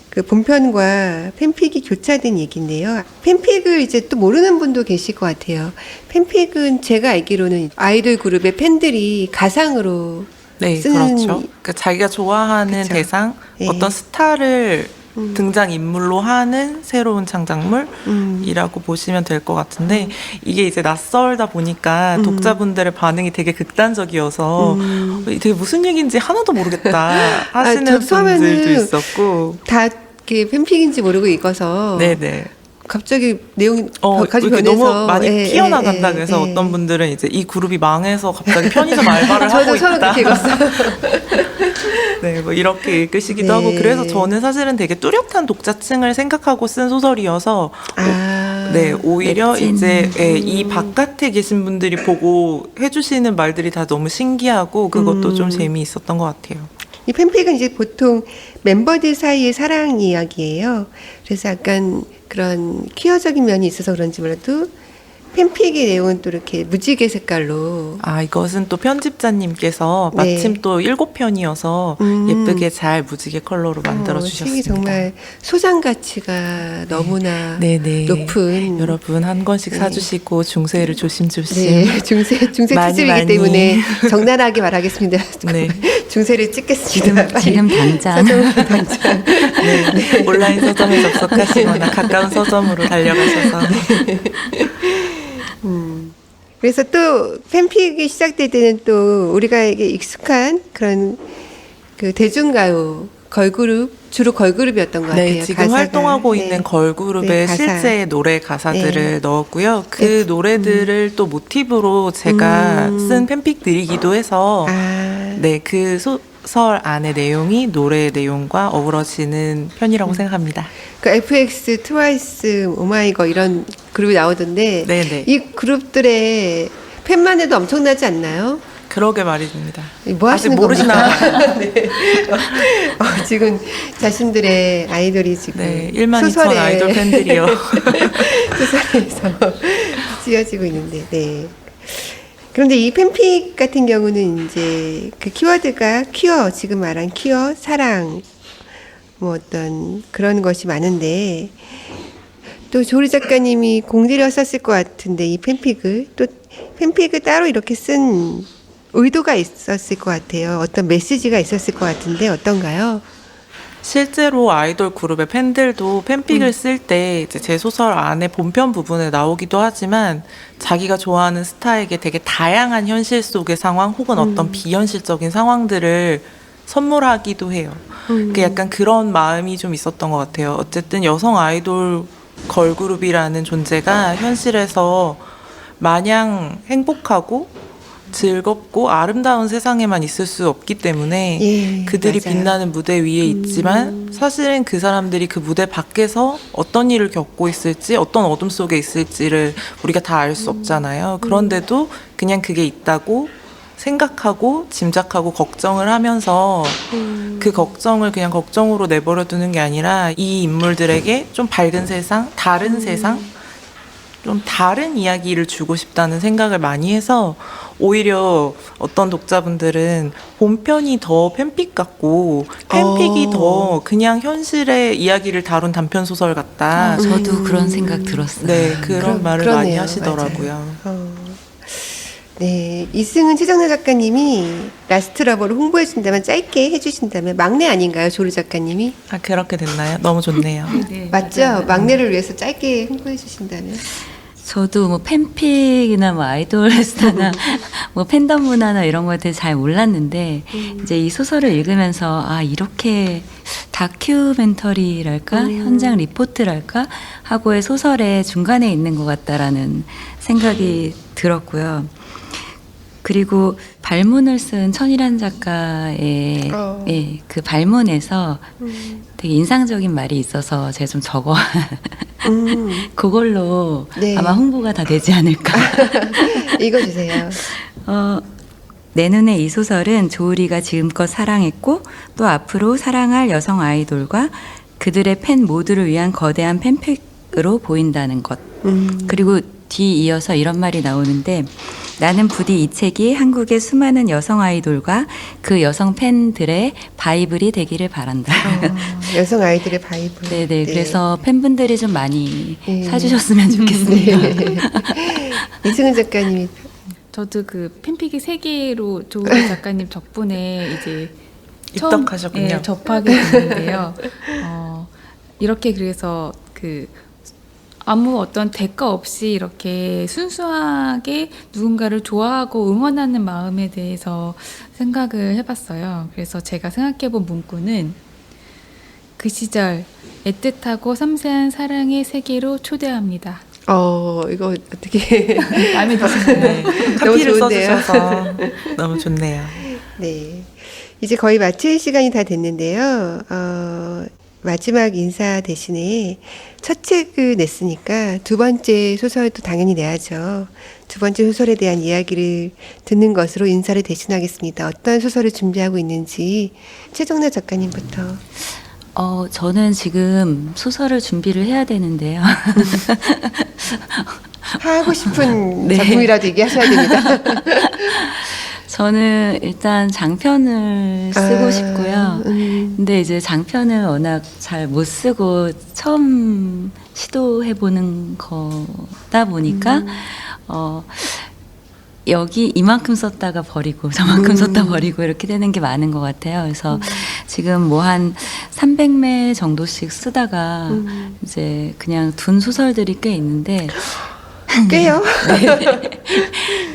그 본편과 팬픽이 교차된 얘기인데요. 팬픽을 이제 또 모르는 분도 계실 것 같아요. 팬픽은 제가 알기로는 아이돌 그룹의 팬들이 가상으로
네,
쓰는
그렇죠. 그러니까 자기가 좋아하는
그쵸.
대상,
예.
어떤 스타를 등장 인물로 하는 새로운 창작물이라고 보시면 될 것 같은데 이게 이제 낯설다 보니까 독자분들의 반응이 되게 극단적이어서 되게 무슨 얘기인지 하나도 모르겠다 하시는
저 처음에는
분들도 있었고
다 이렇게 팬픽인지 모르고 읽어서
네네.
갑자기 내용이 가지고
이렇게
변해서
너무 많이 튀어나간다 그래서
예.
어떤 분들은 이제 이 그룹이 망해서 갑자기 편의점 알바를 하고
저도 처음에
있다.
그렇게 읽었어요.
네, 뭐 이렇게 읽으시기도
네.
하고 그래서 저는 사실은 되게 뚜렷한 독자층을 생각하고 쓴 소설이어서 네, 오히려
넷진.
이제 이 바깥에 계신 분들이 보고 해주시는 말들이 다 너무 신기하고 그것도 좀 재미있었던 것 같아요.
이 팬픽은 이제 보통 멤버들 사이의 사랑 이야기예요. 그래서 약간 그런 퀴어적인 면이 있어서 그런지 몰라도 팬픽의 내용은 또 이렇게 무지개 색깔로
아, 이것은 또 편집자님께서
네.
마침 또 7편이어서 예쁘게 잘 무지개 컬러로 만들어
책이
주셨습니다.
정말 소장 가치가 너무나
네네.
높은
여러분 한 권씩
네.
사주시고 중세를 조심조심.
네, 중세
많이,
특집이기
많이.
때문에 적나라하게 말하겠습니다.
네.
중세를 찍겠습니다.
지금 당장.
네. 온라인 서점에 접속하시거나 가까운 서점으로 달려가셔서.
그래서 또 팬픽이 시작될 때는 또 우리가 이게 익숙한 그런 그 대중가요 걸그룹 주로 걸그룹이었던 것
네,
같아요.
지금
가사가.
활동하고
네.
있는 걸그룹의
네, 가사.
실제 노래 가사들을
네.
넣었고요. 그 노래들을 또 모티브로 제가 쓴 팬픽들이기도 해서
아,
네, 그 소설 안의 내용이 노래의 내용과 어우러지는 편이라고 생각합니다.
그 FX, 트와이스, 오마이걸 이런 그룹이 나오던데
네네.
이 그룹들의 팬만 해도 엄청나지 않나요?
그러게 말입니다.
뭐
아직
하시는
모르시나
겁니까?
봐요.
네. 지금 자신들의 아이돌이 지금
네, 1만 2천 아이돌 팬들이요.
소설에서 찢어지고 있는데, 네. 그런데 이 팬픽 같은 경우는 이제 그 키워드가 퀴어, 지금 말한 퀴어, 사랑, 뭐 어떤 그런 것이 많은데, 또 조리 작가님이 공들여 썼을 것 같은데, 이 팬픽을, 또 팬픽을 따로 이렇게 쓴 의도가 있었을 것 같아요. 어떤 메시지가 있었을 것 같은데, 어떤가요?
실제로 아이돌 그룹의 팬들도 팬픽을 쓸 때 이제 제 소설 안에 본편 부분에 나오기도 하지만 자기가 좋아하는 스타에게 되게 다양한 현실 속의 상황 혹은 어떤 비현실적인 상황들을 선물하기도 해요. 그 약간 그런 마음이 좀 있었던 것 같아요. 어쨌든 여성 아이돌 걸그룹이라는 존재가 현실에서 마냥 행복하고 즐겁고 아름다운 세상에만 있을 수 없기 때문에
예,
그들이
맞아요.
빛나는 무대 위에 있지만 사실은 그 사람들이 그 무대 밖에서 어떤 일을 겪고 있을지 어떤 어둠 속에 있을지를 우리가 다 알 수 없잖아요. 그런데도 그냥 그게 있다고 생각하고 짐작하고 걱정을 하면서 그 걱정을 그냥 걱정으로 내버려 두는 게 아니라 이 인물들에게 좀 밝은 세상, 다른 세상, 좀 다른 이야기를 주고 싶다는 생각을 많이 해서 오히려 어떤 독자분들은 본편이 더 팬픽 같고 팬픽이 더 그냥 현실의 이야기를 다룬 단편 소설 같다.
저도 그런 생각 들었어요.
네, 그런 말을
그러네요.
많이 하시더라고요.
네, 이승은 최정래 작가님이 라스트 러버를 홍보해준다면 짧게 해주신다면 막내 아닌가요, 조르 작가님이?
아, 그렇게 됐나요? 너무 좋네요.
네,
맞죠?
맞아요.
막내를 위해서 짧게 홍보해주신다면?
저도 뭐 팬픽이나 뭐 아이돌 스타나 뭐 팬덤 문화나 이런 거에 대해 잘 몰랐는데 이제 이 소설을 읽으면서 아 이렇게 다큐멘터리랄까 현장 리포트랄까 하고의 소설의 중간에 있는 것 같다라는 생각이 들었고요. 그리고 발문을 쓴 천일환 작가의 예, 그 발문에서 되게 인상적인 말이 있어서 제가 좀 적어 그걸로
네.
아마 홍보가 다 되지 않을까.
읽어주세요.
내 눈에 이 소설은 조우리가 지금껏 사랑했고 또 앞으로 사랑할 여성 아이돌과 그들의 팬 모두를 위한 거대한 팬픽으로 보인다는 것. 그리고 뒤이어서 이런 말이 나오는데 나는 부디 이 책이 한국의 수많은 여성 아이돌과 그 여성 팬들의 바이블이 되기를 바란다.
여성 아이들의 바이블.
네네.
네.
그래서 팬분들이 좀 많이
네.
사주셨으면 좋겠습니다.
네. 이승은 작가님이
저도 그 팬픽이 세계로 조은희 작가님 덕분에 이제 처음,
입덕하셨군요.
예, 접하게 됐는데요. 이렇게 그래서 그 아무 어떤 대가 없이 이렇게 순수하게 누군가를 좋아하고 응원하는 마음에 대해서 생각을 해봤어요. 그래서 제가 생각해본 문구는 그 시절 애틋하고 섬세한 사랑의 세계로 초대합니다.
이거 어떻게
마음에 드시나요?
네,
너무
카피를
좋은데요.
써주셔서 너무 좋네요.
네. 이제 거의 마칠 시간이 다 됐는데요. 마지막 인사 대신에 첫 책을 냈으니까 두 번째 소설도 당연히 내야죠. 두 번째 소설에 대한 이야기를 듣는 것으로 인사를 대신하겠습니다. 어떤 소설을 준비하고 있는지 최정나 작가님부터.
저는 지금 소설을 준비를 해야 되는데요.
하고 싶은
네.
작품이라도 얘기하셔야 됩니다.
저는 일단 장편을 쓰고 싶고요. 근데 이제 장편을 워낙 잘 못 쓰고 처음 시도해보는 거다 보니까, 여기 이만큼 썼다가 버리고 저만큼 썼다 버리고 이렇게 되는 게 많은 것 같아요. 그래서 지금 뭐 한 300매 정도씩 쓰다가 이제 그냥 둔 소설들이 꽤 있는데,
꽤요.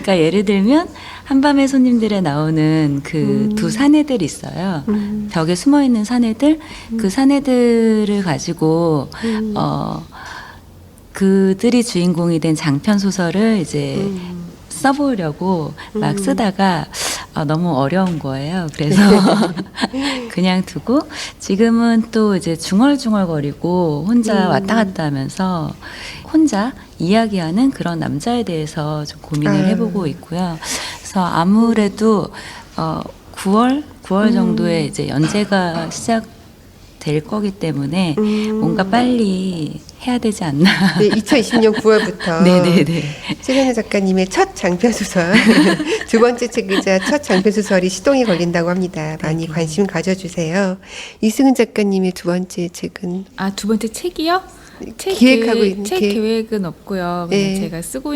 그러니까 예를 들면 한밤의 손님들에 나오는 그 두 사내들이 있어요. 벽에 숨어 있는 사내들, 그 사내들을 가지고 그들이 주인공이 된 장편 소설을 이제 써보려고 막 쓰다가 너무 어려운 거예요. 그래서 그냥 두고 지금은 또 이제 중얼중얼거리고 혼자 왔다 갔다 하면서 혼자 이야기하는 그런 남자에 대해서 좀 고민을 해보고 있고요. 그래서 아무래도 9월 정도에 이제 연재가 시작될 거기 때문에 뭔가 빨리 해야 되지 않나.
네, 2020년 9월부터
네네네.
최정나 작가님의 첫 장편 소설, 두 번째 책이자 첫 장편 소설이 시동이 걸린다고 합니다. 많이 관심 가져주세요. 이승은 작가님의 두 번째 책은
두 번째 책이요?
기획하고 있는
책 계획은 없고요. 그냥
네.
제가 쓰고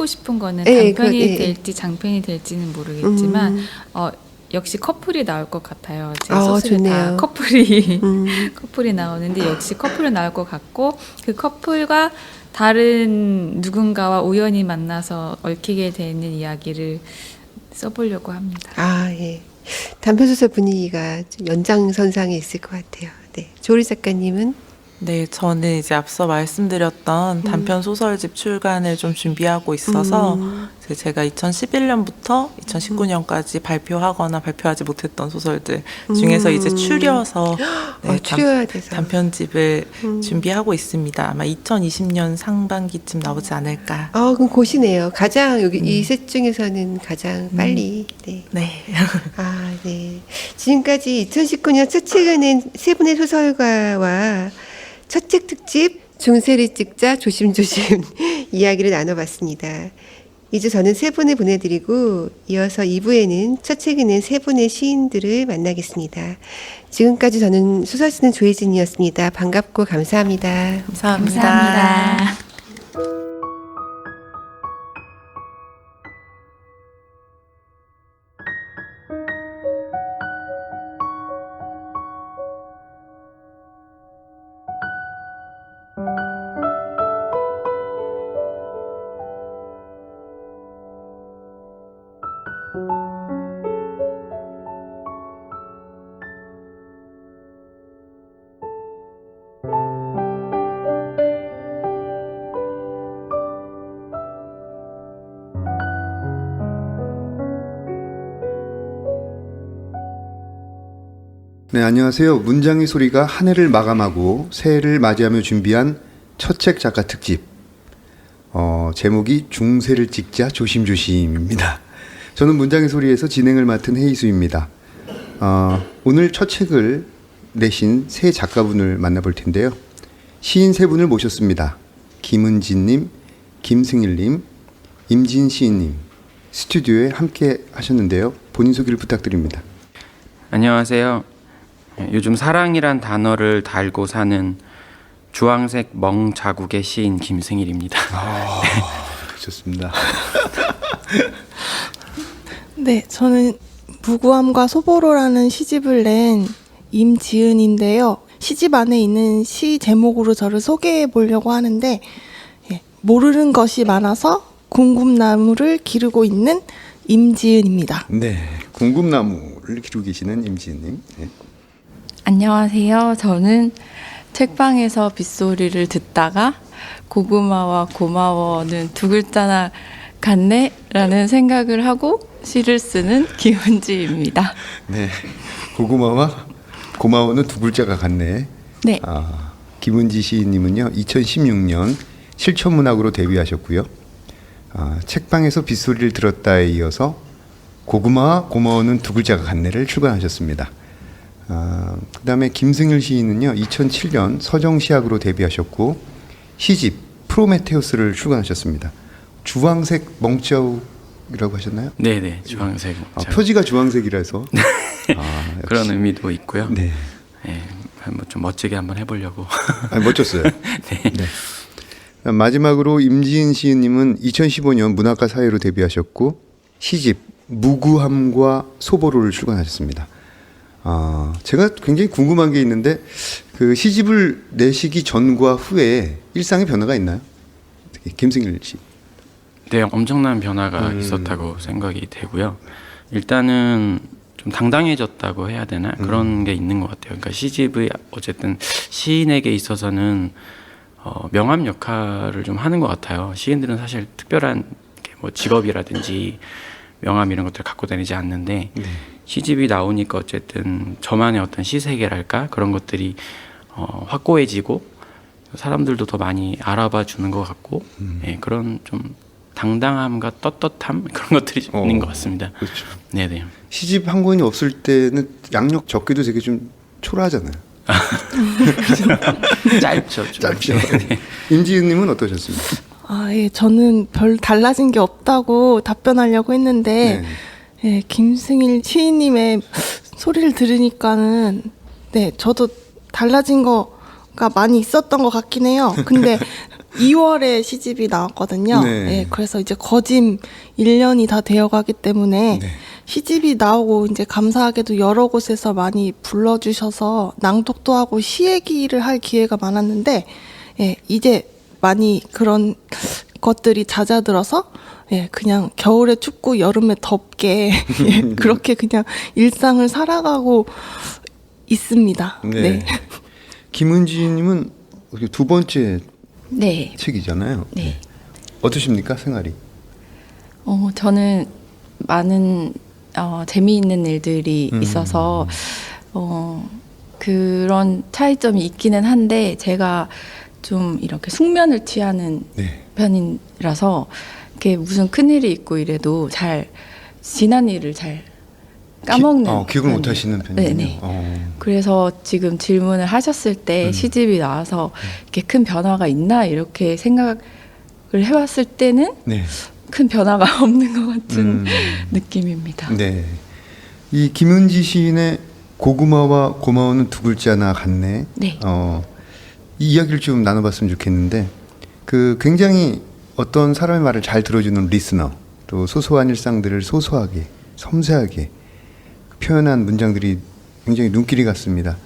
싶은 거는
네,
단편이
네.
될지 장편이 될지는 모르겠지만 역시 커플이 나올 것 같아요. 제 소설에
좋네요.
다 커플이 나오는데 역시 커플이 나올 것 같고 그 커플과 다른 누군가와 우연히 만나서 얽히게 되는 이야기를 써보려고 합니다.
예. 단편 소설 분위기가 좀 연장선상에 있을 것 같아요. 네, 조리 작가님은
네, 저는 이제 앞서 말씀드렸던 단편 소설집 출간을 좀 준비하고 있어서 이제 제가 2011년부터 2019년까지 발표하거나 발표하지 못했던 소설들 중에서 이제 추려서
추려야 돼서
단편집을 준비하고 있습니다. 아마 2020년 상반기쯤 나오지 않을까.
그럼 곧이네요. 가장 여기 이 셋 중에서는 가장 빨리. 네.
네.
네. 지금까지 2019년 첫 책을 낸 세 분의 소설가와 첫 책 특집 중세를 찍자 조심조심 이야기를 나눠봤습니다. 이제 저는 세 분을 보내드리고 이어서 2부에는 첫 책을 낸 세 분의 시인들을 만나겠습니다. 지금까지 저는 소설 쓰는 조혜진이었습니다. 반갑고 감사합니다.
감사합니다.
감사합니다.
네, 안녕하세요. 문장의 소리가 한 해를 마감하고 새해를 맞이하며 준비한 첫 책 작가 특집. 제목이 중세를 찍자 조심조심입니다. 저는 문장의 소리에서 진행을 맡은 헤이수입니다. 오늘 첫 책을 내신 세 작가분을 만나볼 텐데요. 시인 세 분을 모셨습니다. 김은진님, 김승일님, 임지은 시인님 스튜디오에 함께 하셨는데요. 본인 소개를 부탁드립니다.
안녕하세요. 요즘 사랑이란 단어를 달고 사는 주황색 멍자국의 시인 김승일입니다.
좋습니다.
네, 저는 무구함과 소보로라는 시집을 낸 임지은인데요. 시집 안에 있는 시 제목으로 저를 소개해 보려고 하는데, 모르는 것이 많아서 궁금나무를 기르고 있는 임지은입니다.
네, 궁금나무를 기르고 계시는 임지은님. 네.
안녕하세요. 저는 책방에서 빗소리를 듣다가 고구마와 고마워는 두 글자나 같네 라는 생각을 하고 시를 쓰는 김은지입니다.
네, 고구마와 고마워는 두 글자가 같네.
네.
김은지 시인님은요 2016년 실천문학으로 데뷔하셨고요. 책방에서 빗소리를 들었다에 이어서 고구마와 고마워는 두 글자가 같네를 출간하셨습니다. 그다음에 김승일 시인은요 2007년 서정시학으로 데뷔하셨고 시집 프로메테우스를 출간하셨습니다. 주황색 멍자국이라고 하셨나요?
네네, 주황색.
표지가 주황색이라서
그런 의미도 있고요.
네,
한번 좀 멋지게 한번 해보려고.
멋졌어요. 네. 마지막으로 임지은 시인님은 2015년 문학과 사회로 데뷔하셨고 시집 무구함과 소보로를 출간하셨습니다. 제가 굉장히 궁금한 게 있는데 그 시집을 내시기 전과 후에 일상의 변화가 있나요? 특히 김승일 씨.
네, 엄청난 변화가 있었다고 생각이 되고요. 일단은 좀 당당해졌다고 해야 되나? 그런 게 있는 것 같아요. 그러니까 시집이 어쨌든 시인에게 있어서는 명함 역할을 좀 하는 것 같아요. 시인들은 사실 특별한 뭐 직업이라든지 명함 이런 것들을 갖고 다니지 않는데 시집이 나오니까 어쨌든 저만의 어떤 시세계랄까 그런 것들이 확고해지고 사람들도 더 많이 알아봐 주는 것 같고 그런 좀 당당함과 떳떳함 그런 것들이 있는 것 같습니다.
그렇죠.
네네.
시집 한 권이 없을 때는 양력 적기도 되게 좀 초라하잖아요.
짧죠.
짧죠. 임지은님은 어떠셨습니까?
예, 저는 별 달라진 게 없다고 답변하려고 했는데,
네.
김승일 시인님의 소리를 들으니까는, 저도 달라진 거가 많이 있었던 것 같긴 해요. 근데 2월에 시집이 나왔거든요.
네.
그래서 이제 거짐 1년이 다 되어가기 때문에
네.
시집이 나오고 이제 감사하게도 여러 곳에서 많이 불러주셔서 낭독도 하고 시 얘기를 할 기회가 많았는데, 이제 많이 그런 것들이 잦아들어서 그냥 겨울에 춥고 여름에 덥게 그렇게 그냥 일상을 살아가고 있습니다. 네.
김은지님은 두 번째
네.
책이잖아요.
네.
어떠십니까 생활이?
저는 많은 재미있는 일들이 있어서 그런 차이점이 있기는 한데 제가 좀 이렇게 숙면을 취하는 편이라서 이렇게 무슨 큰일이 있고 이래도 잘 지난 일을 잘 까먹는
기억을 못 하시는 편이군요.
네네. 그래서 지금 질문을 하셨을 때 시집이 나와서 이렇게 큰 변화가 있나 이렇게 생각을 해봤을 때는 큰 변화가 없는 것 같은 느낌입니다.
네. 이 김은지 시인의 고구마와 고마워는 두 글자나 같네.
네.
이 이야기를 좀 나눠봤으면 좋겠는데 그 굉장히 어떤 사람의 말을 잘 들어주는 리스너 또 소소한 일상들을 소소하게 섬세하게 표현한 문장들이 굉장히 눈길이 갔습니다.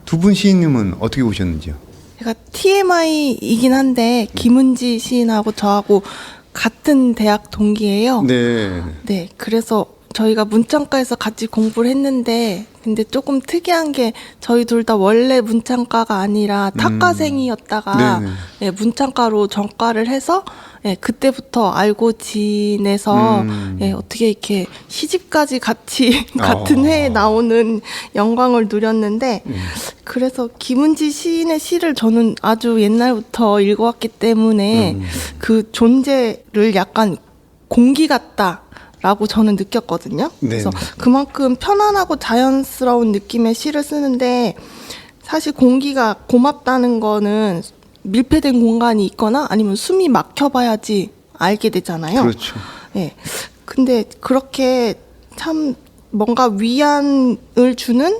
두 분 시인님은 어떻게 보셨는지요?
제가 TMI이긴 한데 김은지 시인하고 저하고 같은 대학 동기예요.
네.
그래서 저희가 문창과에서 같이 공부를 했는데 근데 조금 특이한 게 저희 둘 다 원래 문창과가 아니라 탁과생이었다가 문창과로 전과를 해서 그때부터 알고 지내서 어떻게 이렇게 시집까지 같이 같은 해에 나오는 영광을 누렸는데 그래서 김은지 시인의 시를 저는 아주 옛날부터 읽어왔기 때문에 그 존재를 약간 공기 같다 라고 저는 느꼈거든요. 그래서 그만큼 편안하고 자연스러운 느낌의 시를 쓰는데 사실 공기가 고맙다는 거는 밀폐된 공간이 있거나 아니면 숨이 막혀봐야지 알게 되잖아요.
그렇죠.
네. 근데 그렇게 참 뭔가 위안을 주는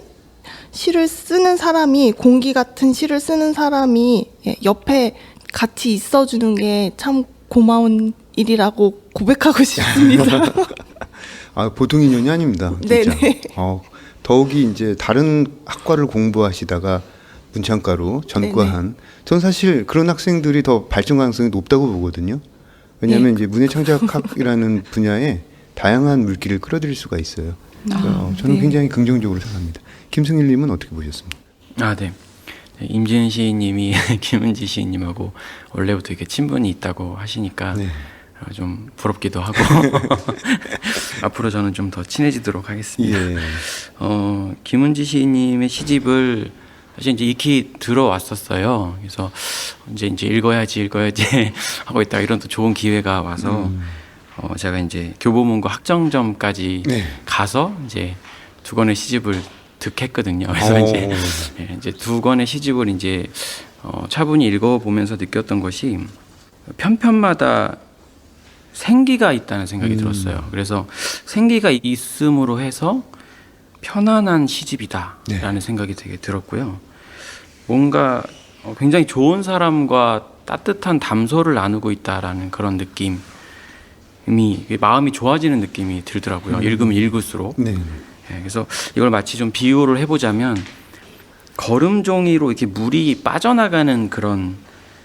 시를 쓰는 사람이, 공기 같은 시를 쓰는 사람이 옆에 같이 있어주는 게 참 고마운 일이라고 고백하고 싶습니다.
보통 인연이 아닙니다. 진짜.
네네.
더욱이 이제 다른 학과를 공부하시다가 문창과로 전과한. 전 사실 그런 학생들이 더 발전 가능성이 높다고 보거든요. 왜냐하면 이제 문해창작학이라는 분야에 다양한 물기를 끌어들일 수가 있어요. 저는 굉장히 긍정적으로 생각합니다. 김승일님은 어떻게 보셨습니까?
네. 임지은 시인님이 김은지 시인님하고 원래부터 이렇게 친분이 있다고 하시니까 좀 부럽기도 하고 앞으로 저는 좀 더 친해지도록 하겠습니다. 김은지 시인님의 시집을 사실 이제 익히 들어왔었어요. 그래서 이제 읽어야지 하고 있다가 이런 또 좋은 기회가 와서 제가 이제 교보문고 학정점까지 가서 이제 두 권의 시집을 득했거든요. 그래서 이제 두 권의 시집을 이제 차분히 읽어보면서 느꼈던 것이 편편마다 생기가 있다는 생각이 들었어요. 그래서 생기가 있음으로 해서 편안한 시집이다라는 생각이 되게 들었고요. 뭔가 굉장히 좋은 사람과 따뜻한 담소를 나누고 있다라는 그런 느낌이, 마음이 좋아지는 느낌이 들더라고요. 읽으면 읽을수록. 그래서 이걸 마치 좀 비유를 해보자면 걸음종이로 이렇게 물이 빠져나가는 그런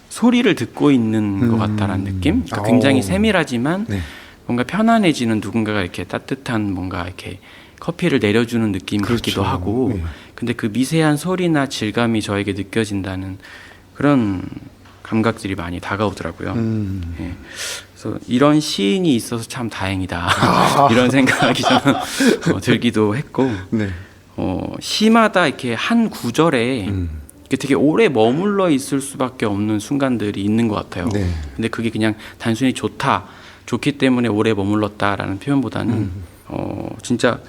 소리를 듣고 있는 것 같다라는 느낌. 그러니까 굉장히 세밀하지만 뭔가 편안해지는, 누군가가 이렇게 따뜻한 뭔가 이렇게 커피를 내려주는 느낌 같기도 하고. 근데 그 미세한 소리나 질감이 저에게 느껴진다는 그런 감각들이 많이 다가오더라고요. 그래서 이런 시인이 있어서 참 다행이다. 이런 생각이 좀 들기도 했고, 시마다 이렇게 한 구절에 이렇게 되게 오래 머물러 있을 수밖에 없는 순간들이 있는 것 같아요. 근데 그게 그냥 단순히 좋기 때문에 오래 머물렀다라는 표현보다는 진짜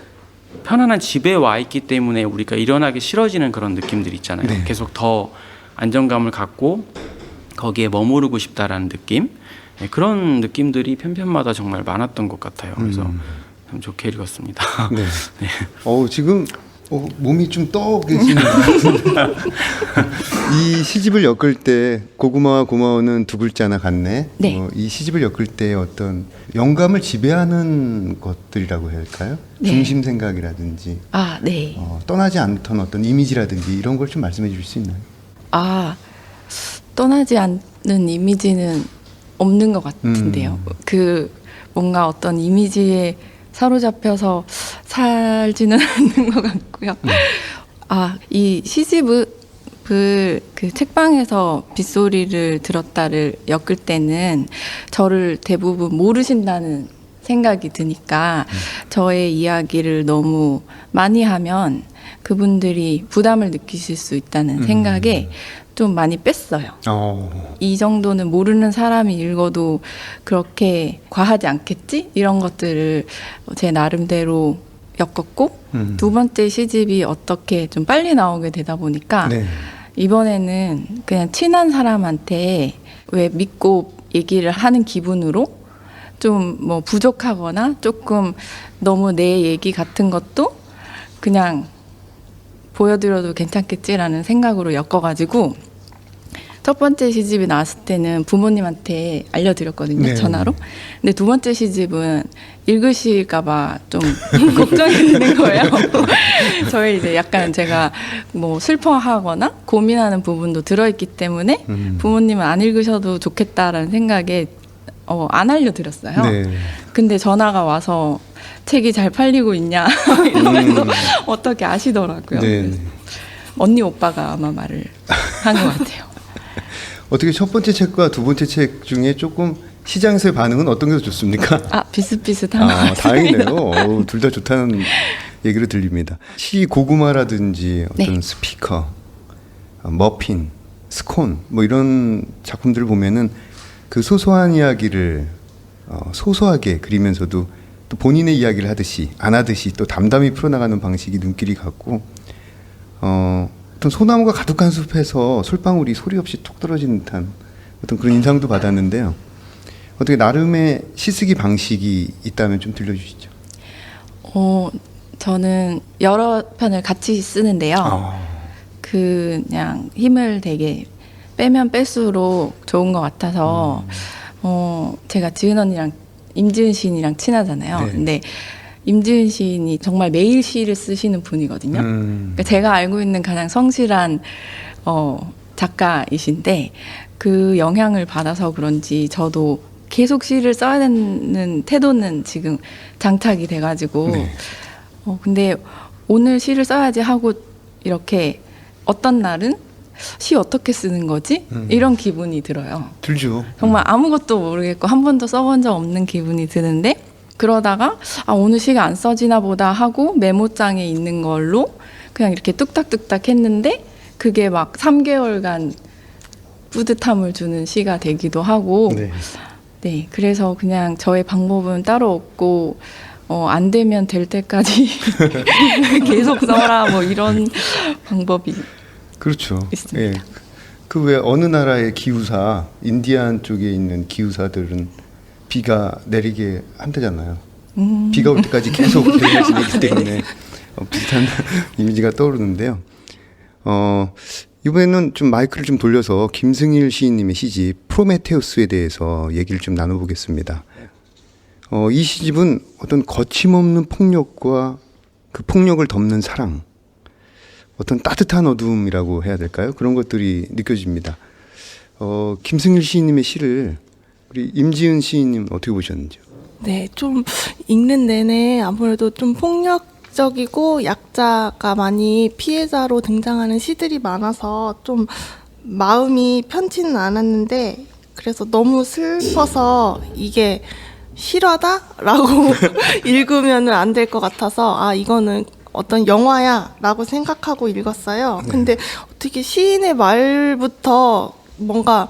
편안한 집에 와 있기 때문에 우리가 일어나기 싫어지는 그런 느낌들이 있잖아요. 계속 더 안정감을 갖고 거기에 머무르고 싶다라는 느낌, 그런 느낌들이 편편마다 정말 많았던 것 같아요. 그래서 참 좋게 읽었습니다.
지금 몸이 좀 떠 계시는 것 같은데. 이 시집을 엮을 때 고구마와 고마워는 두 글자나 같네. 이 시집을 엮을 때 어떤 영감을 지배하는 것들이라고 해야 할까요? 중심 생각이라든지 떠나지 않던 어떤 이미지라든지 이런 걸 좀 말씀해 주실 수 있나요?
떠나지 않는 이미지는 없는 것 같은데요. 그 뭔가 어떤 이미지에 사로잡혀서 살지는 않는 것 같고요. 이 시집을 그 책방에서 빗소리를 들었다를 엮을 때는 저를 대부분 모르신다는 생각이 드니까 저의 이야기를 너무 많이 하면 그분들이 부담을 느끼실 수 있다는 생각에 좀 많이 뺐어요. 이 정도는 모르는 사람이 읽어도 그렇게 과하지 않겠지? 이런 것들을 제 나름대로 엮었고, 두 번째 시집이 어떻게 좀 빨리 나오게 되다 보니까 이번에는 그냥 친한 사람한테 왜 믿고 얘기를 하는 기분으로 좀 뭐 부족하거나 조금 너무 내 얘기 같은 것도 그냥 보여드려도 괜찮겠지라는 생각으로 엮어가지고 첫 번째 시집이 나왔을 때는 부모님한테 알려드렸거든요. 전화로. 근데 두 번째 시집은 읽으실까봐 좀 걱정이 되는 거예요. 저희 이제 약간 제가 뭐 슬퍼하거나 고민하는 부분도 들어있기 때문에 부모님은 안 읽으셔도 좋겠다라는 생각에 안 알려드렸어요. 근데 전화가 와서 책이 잘 팔리고 있냐 이러면서 어떻게 아시더라고요. 언니 오빠가 아마 말을 한 것 같아요.
어떻게 첫 번째 책과 두 번째 책 중에 조금 시장에서의 반응은 어떤 게 더 좋습니까?
비슷비슷한 것 같습니다.
다행이네요. 둘 다 좋다는 얘기를 들립니다. 시 고구마라든지 어떤 스피커, 머핀, 스콘 뭐 이런 작품들을 보면은 그 소소한 이야기를 소소하게 그리면서도 또 본인의 이야기를 하듯이 안 하듯이 또 담담히 풀어나가는 방식이 눈길이 갔고, 어떤 소나무가 가득한 숲에서 솔방울이 소리 없이 툭 떨어지는 듯한 어떤 그런 인상도 받았는데요. 어떻게 나름의 시쓰기 방식이 있다면 좀 들려주시죠.
저는 여러 편을 같이 쓰는데요. 그냥 힘을 되게 빼면 뺄수록 좋은 것 같아서 제가 지은 언니랑 임지은 시인이랑 친하잖아요.
네.
근데 임지은 시인이 정말 매일 시를 쓰시는 분이거든요. 그러니까 제가 알고 있는 가장 성실한 작가이신데 그 영향을 받아서 그런지 저도 계속 시를 써야 되는 태도는 지금 장착이 돼가지고
네.
근데 오늘 시를 써야지 하고 이렇게 어떤 날은 시 어떻게 쓰는 거지? 이런 기분이 들어요.
들죠.
정말 아무것도 모르겠고 한 번도 써본 적 없는 기분이 드는데 그러다가 오늘 시가 안 써지나 보다 하고 메모장에 있는 걸로 그냥 이렇게 뚝딱뚝딱 했는데 그게 막 3개월간 뿌듯함을 주는 시가 되기도 하고 네, 그래서 그냥 저의 방법은 따로 없고 안 되면 될 때까지 계속 써라 뭐 이런 방법이
그렇죠.
있습니다.
예. 그 왜 어느 나라의 기후사, 인디안 쪽에 있는 기후사들은 비가 내리게 한대잖아요. 비가 올 때까지 계속 내리기 때문에 비슷한 이미지가 떠오르는데요. 이번에는 좀 마이크를 좀 돌려서 김승일 시인님의 시집 프로메테우스에 대해서 얘기를 좀 나눠보겠습니다. 이 시집은 어떤 거침없는 폭력과 그 폭력을 덮는 사랑, 어떤 따뜻한 어두움이라고 해야 될까요? 그런 것들이 느껴집니다. 김승일 시인님의 시를 우리 임지은 시인님 어떻게 보셨는지요?
네, 좀 읽는 내내 아무래도 좀 폭력적이고 약자가 많이 피해자로 등장하는 시들이 많아서 좀 마음이 편치는 않았는데 그래서 너무 슬퍼서 이게 실화다라고 읽으면 안 될 것 같아서 이거는 어떤 영화야 라고 생각하고 읽었어요. 근데 어떻게 시인의 말부터 뭔가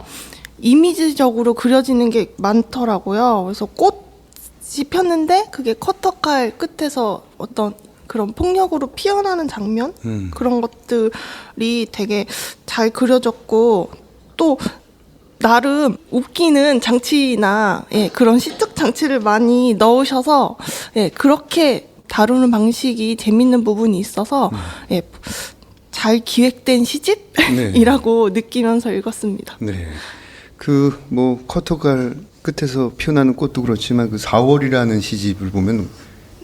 이미지적으로 그려지는 게 많더라고요. 그래서 꽃이 폈는데 그게 커터칼 끝에서 어떤 그런 폭력으로 피어나는 장면? 그런 것들이 되게 잘 그려졌고 또 나름 웃기는 장치나 그런 시적 장치를 많이 넣으셔서 그렇게 다루는 방식이 재밌는 부분이 있어서 잘 기획된 시집이라고 느끼면서 읽었습니다.
네. 그 뭐 커터갈 끝에서 피어나는 꽃도 그렇지만 그 4월이라는 시집을 보면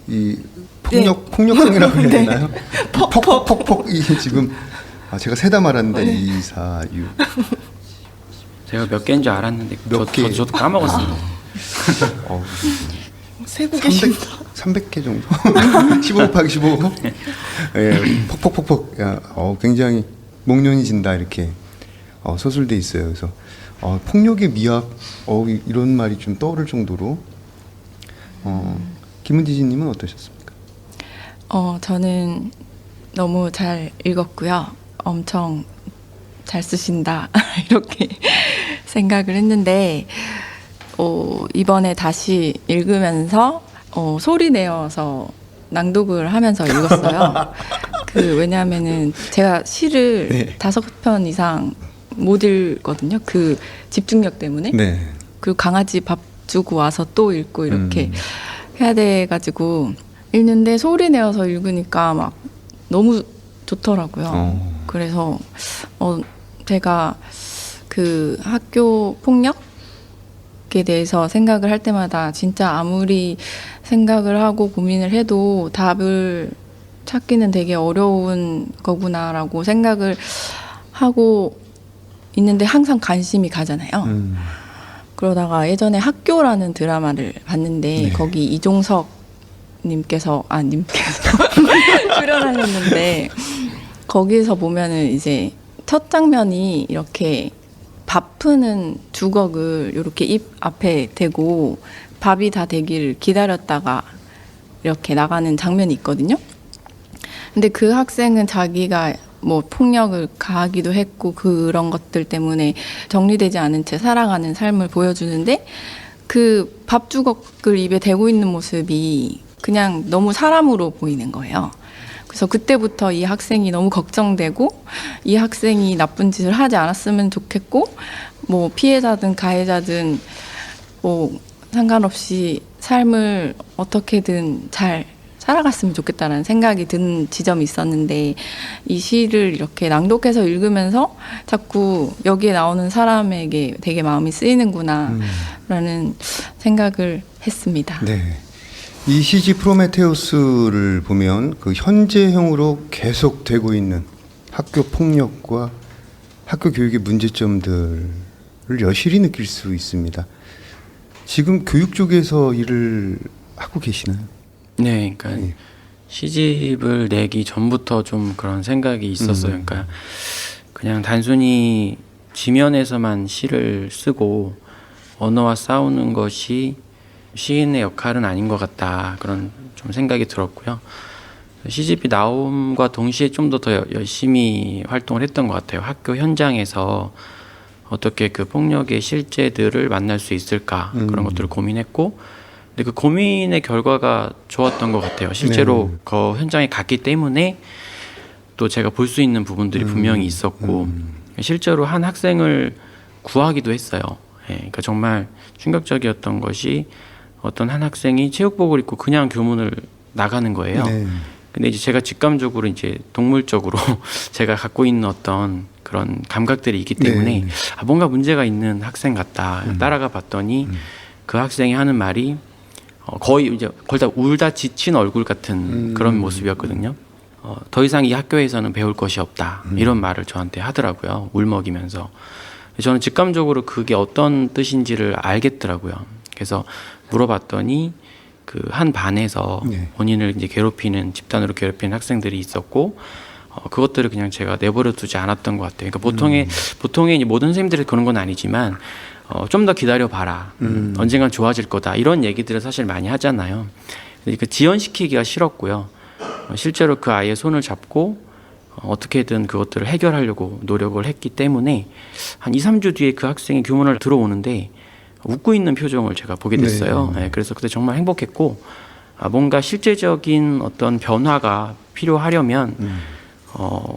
이 폭력성이라고 해야 되나요? 퍽퍽퍽퍽 이게 지금 제가 세다 말았는데 2, 4, 6
제가 몇 개인 줄 알았는데 저도 까먹었어요.
세고 계십니다.
300개 정도? 15 곱하기 15? 예, 퍽퍽퍽퍽. 굉장히 목련이 진다 이렇게 서술돼 있어요. 그래서 폭력의 미학 이런 말이 좀 떠오를 정도로 김은지님은 어떠셨습니까?
저는 너무 잘 읽었고요. 엄청 잘 쓰신다 이렇게 생각을 했는데 이번에 다시 읽으면서 소리 내어서 낭독을 하면서 읽었어요. 왜냐하면은 제가 시를 5편 이상 못 읽거든요. 그 집중력 때문에.
네.
그리고 강아지 밥 주고 와서 또 읽고 이렇게 해야 돼가지고 읽는데 소리 내어서 읽으니까 막 너무 좋더라고요. 그래서 제가 그 학교 폭력에 대해서 생각을 할 때마다 진짜 아무리 생각을 하고 고민을 해도 답을 찾기는 되게 어려운 거구나라고 생각을 하고 있는데 항상 관심이 가잖아요. 그러다가 예전에 학교라는 드라마를 봤는데 거기 이종석 님께서 출연하셨는데 거기서 보면은 이제 첫 장면이 이렇게 밥 푸는 주걱을 이렇게 입 앞에 대고 밥이 다 되기를 기다렸다가 이렇게 나가는 장면이 있거든요. 근데 그 학생은 자기가 뭐 폭력을 가하기도 했고 그런 것들 때문에 정리되지 않은 채 살아가는 삶을 보여주는데 그 밥 주걱을 입에 대고 있는 모습이 그냥 너무 사람으로 보이는 거예요. 그래서 그때부터 이 학생이 너무 걱정되고 이 학생이 나쁜 짓을 하지 않았으면 좋겠고 뭐 피해자든 가해자든 뭐 상관없이 삶을 어떻게든 잘 살아갔으면 좋겠다라는 생각이 든 지점이 있었는데 이 시를 이렇게 낭독해서 읽으면서 자꾸 여기에 나오는 사람에게 되게 마음이 쓰이는구나 라는 생각을 했습니다.
네. 이 시집 프로메테우스를 보면 그 현재형으로 계속되고 있는 학교 폭력과 학교 교육의 문제점들을 여실히 느낄 수 있습니다. 지금 교육 쪽에서 일을 하고 계시나요?
네, 그러니까 시집을 내기 전부터 좀 그런 생각이 있었어요. 그러니까 그냥 단순히 지면에서만 시를 쓰고 언어와 싸우는 것이 시인의 역할은 아닌 것 같다, 그런 좀 생각이 들었고요. 시집이 나옴과 동시에 좀 더 열심히 활동을 했던 것 같아요. 학교 현장에서 어떻게 그 폭력의 실제들을 만날 수 있을까, 그런 것들을 고민했고, 근데 그 고민의 결과가 좋았던 것 같아요. 실제로
네.
그 현장에 갔기 때문에 또 제가 볼 수 있는 부분들이 분명히 있었고, 실제로 한 학생을 구하기도 했어요. 예, 그러니까 정말 충격적이었던 것이 어떤 한 학생이 체육복을 입고 그냥 교문을 나가는 거예요.
네.
근데 이제 제가 직감적으로 이제 동물적으로 제가 갖고 있는 어떤 그런 감각들이 있기 때문에
네.
아, 뭔가 문제가 있는 학생 같다. 따라가 봤더니 그 학생이 하는 말이 거의 다 울다 지친 얼굴 같은 그런 모습이었거든요. 더 이상 이 학교에서는 배울 것이 없다. 이런 말을 저한테 하더라고요. 울먹이면서. 저는 직감적으로 그게 어떤 뜻인지를 알겠더라고요. 그래서 물어봤더니 그 한 반에서
네.
본인을 이제 괴롭히는, 집단으로 괴롭히는 학생들이 있었고, 그것들을 그냥 제가 내버려 두지 않았던 것 같아요. 그러니까 보통의 이제 모든 선생님들이 그런 건 아니지만, 좀 더 기다려 봐라. 언젠간 좋아질 거다. 이런 얘기들을 사실 많이 하잖아요. 그러니까 지연시키기가 싫었고요. 실제로 그 아이의 손을 잡고 어떻게든 그것들을 해결하려고 노력을 했기 때문에 한 2, 3주 뒤에 그 학생이 교문을 들어오는데 웃고 있는 표정을 제가 보게 됐어요. 네, 그래서 그때 정말 행복했고, 뭔가 실제적인 어떤 변화가 필요하려면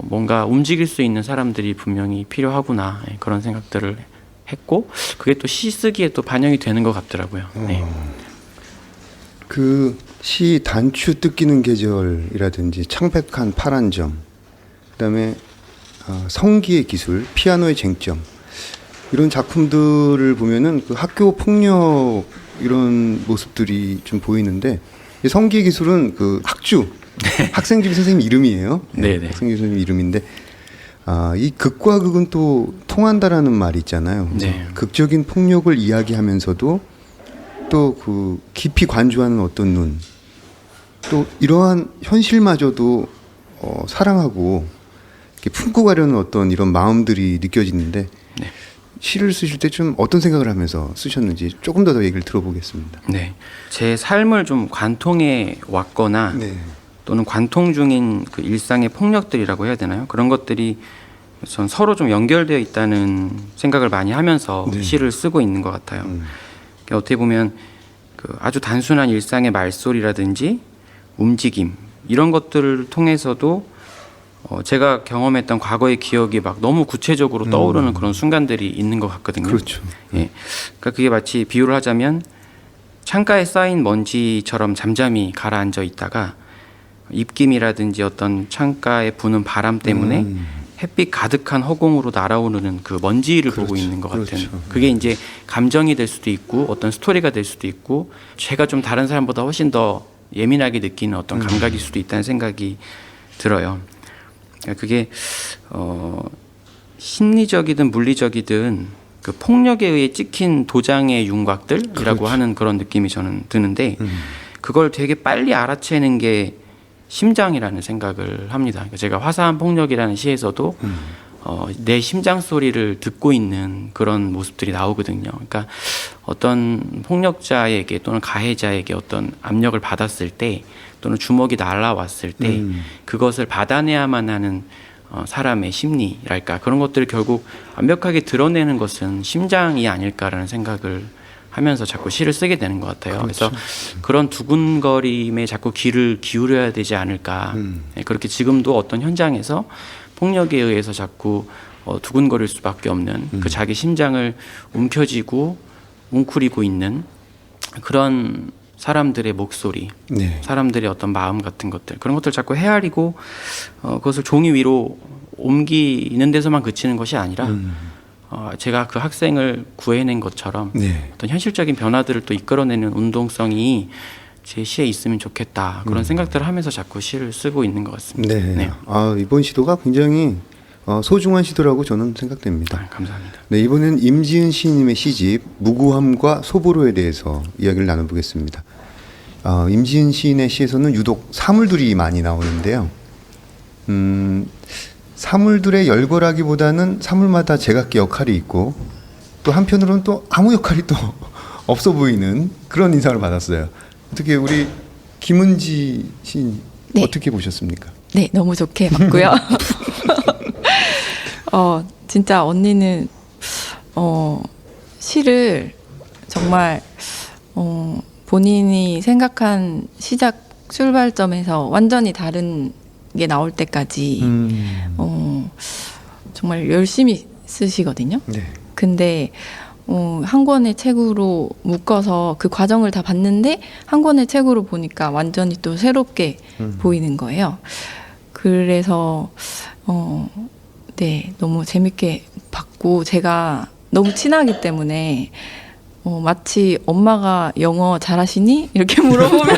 뭔가 움직일 수 있는 사람들이 분명히 필요하구나, 그런 생각들을 했고, 그게 또 시 쓰기에 또 반영이 되는 것 같더라고요. 네.
그 시 단추 뜯기는 계절이라든지 창백한 파란 점, 그다음에 성기의 기술, 피아노의 쟁점, 이런 작품들을 보면은 그 학교 폭력 이런 모습들이 좀 보이는데, 이 성기의 기술은 그 학주, 학생주의 선생님 이름이에요.
네네.
학생주의 선생님 이름인데, 이 극과 극은 또 통한다라는 말이 있잖아요.
네.
극적인 폭력을 이야기하면서도 또 그 깊이 관조하는 어떤 눈, 또 이러한 현실마저도 사랑하고 이렇게 품고 가려는 어떤 이런 마음들이 느껴지는데,
네.
시를 쓰실 때 좀 어떤 생각을 하면서 쓰셨는지 조금 더 얘기를 들어보겠습니다.
네. 제 삶을 좀 관통해 왔거나
네.
또는 관통 중인 그 일상의 폭력들이라고 해야 되나요? 그런 것들이 전 서로 좀 연결되어 있다는 생각을 많이 하면서
네.
시를 쓰고 있는 것 같아요. 그러니까 어떻게 보면 그 아주 단순한 일상의 말소리라든지 움직임, 이런 것들을 통해서도 제가 경험했던 과거의 기억이 막 너무 구체적으로 떠오르는 그런 순간들이 있는 것 같거든요.
그렇죠.
예. 그러니까 그게 마치 비유를 하자면 창가에 쌓인 먼지처럼 잠잠히 가라앉아 있다가 입김이라든지 어떤 창가에 부는 바람 때문에 햇빛 가득한 허공으로 날아오르는 그 먼지를
그렇죠.
보고 있는 것 같은.
그렇죠.
그게 이제 감정이 될 수도 있고 어떤 스토리가 될 수도 있고 제가 좀 다른 사람보다 훨씬 더 예민하게 느끼는 어떤 감각일 수도 있다는 생각이 들어요. 그게 심리적이든 물리적이든 그 폭력에 의해 찍힌 도장의 윤곽들이라고
그렇죠.
하는 그런 느낌이 저는 드는데 그걸 되게 빨리 알아채는 게 심장이라는 생각을 합니다. 그러니까 제가 화사한 폭력이라는 시에서도 내 심장 소리를 듣고 있는 그런 모습들이 나오거든요. 그러니까 어떤 폭력자에게 또는 가해자에게 어떤 압력을 받았을 때 또는 주먹이 날아왔을 때 그것을 받아내야만 하는 사람의 심리랄까, 그런 것들을 결국 완벽하게 드러내는 것은 심장이 아닐까라는 생각을 하면서 자꾸 시를 쓰게 되는 것 같아요.
그렇죠.
그래서 그런 두근거림에 자꾸 귀를 기울여야 되지 않을까. 그렇게 지금도 어떤 현장에서 폭력에 의해서 자꾸 두근거릴 수밖에 없는 그 자기 심장을 움켜쥐고 웅크리고 있는 그런 사람들의 목소리,
네.
사람들의 어떤 마음 같은 것들, 그런 것들 자꾸 헤아리고 그것을 종이 위로 옮기는 데서만 그치는 것이 아니라 제가 그 학생을 구해낸 것처럼
네.
어떤 현실적인 변화들을 또 이끌어내는 운동성이 제 시에 있으면 좋겠다, 그런 생각들을 하면서 자꾸 시를 쓰고 있는 것 같습니다.
네.
네.
아, 이번 시도가 굉장히 소중한 시도라고 저는 생각됩니다.
아, 감사합니다.
네, 이번엔 임지은 시인님의 시집 무구함과 소보로에 대해서 이야기를 나눠보겠습니다. 임지은 시인의 시에서는 유독 사물들이 많이 나오는데요. 사물들의 열거라기보다는 사물마다 제각기 역할이 있고 또 한편으로는 또 아무 역할이 또 없어 보이는 그런 인상을 받았어요. 어떻게 우리 김은지 시인
네.
어떻게 보셨습니까?
네, 너무 좋게 봤고요. 진짜 언니는 시를 정말 본인이 생각한 시작 출발점에서 완전히 다른 게 나올 때까지 정말 열심히 쓰시거든요.
네.
근데 한 권의 책으로 묶어서 그 과정을 다 봤는데 한 권의 책으로 보니까 완전히 또 새롭게 보이는 거예요. 그래서 네, 너무 재밌게 봤고 제가 너무 친하기 때문에 마치 엄마가 영어 잘하시니? 이렇게 물어보면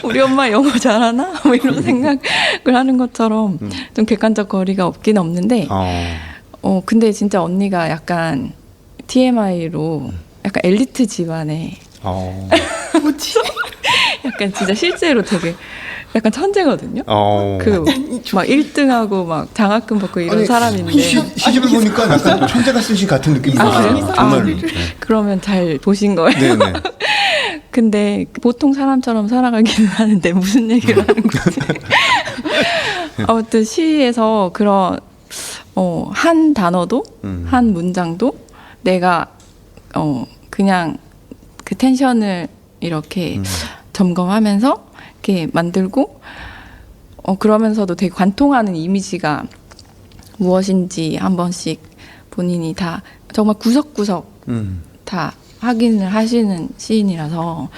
우리 엄마 영어 잘하나? 뭐 이런 생각을 하는 것처럼 좀 객관적 거리가 없긴 없는데 근데 진짜 언니가 약간 TMI로 약간 엘리트 집안에 뭐지? 약간 진짜 실제로 되게 약간 천재거든요. 그 막 1등하고 막 장학금 받고 이런 사람인데
시집을 보니까 약간 천재가 쓴 시 같은 느낌이 들어요. 정말로. 네.
그러면 잘 보신 거예요.
네네.
근데 보통 사람처럼 살아가기는 하는데 무슨 얘기를 하는 거지? 아무튼 시에서 그런 한 단어도 한 문장도 내가 그냥 그 텐션을 이렇게 점검하면서 이렇게 만들고 그러면서도 되게 관통하는 이미지가 무엇인지 한 번씩 본인이 다 정말 구석구석 다 확인을 하시는 시인이라서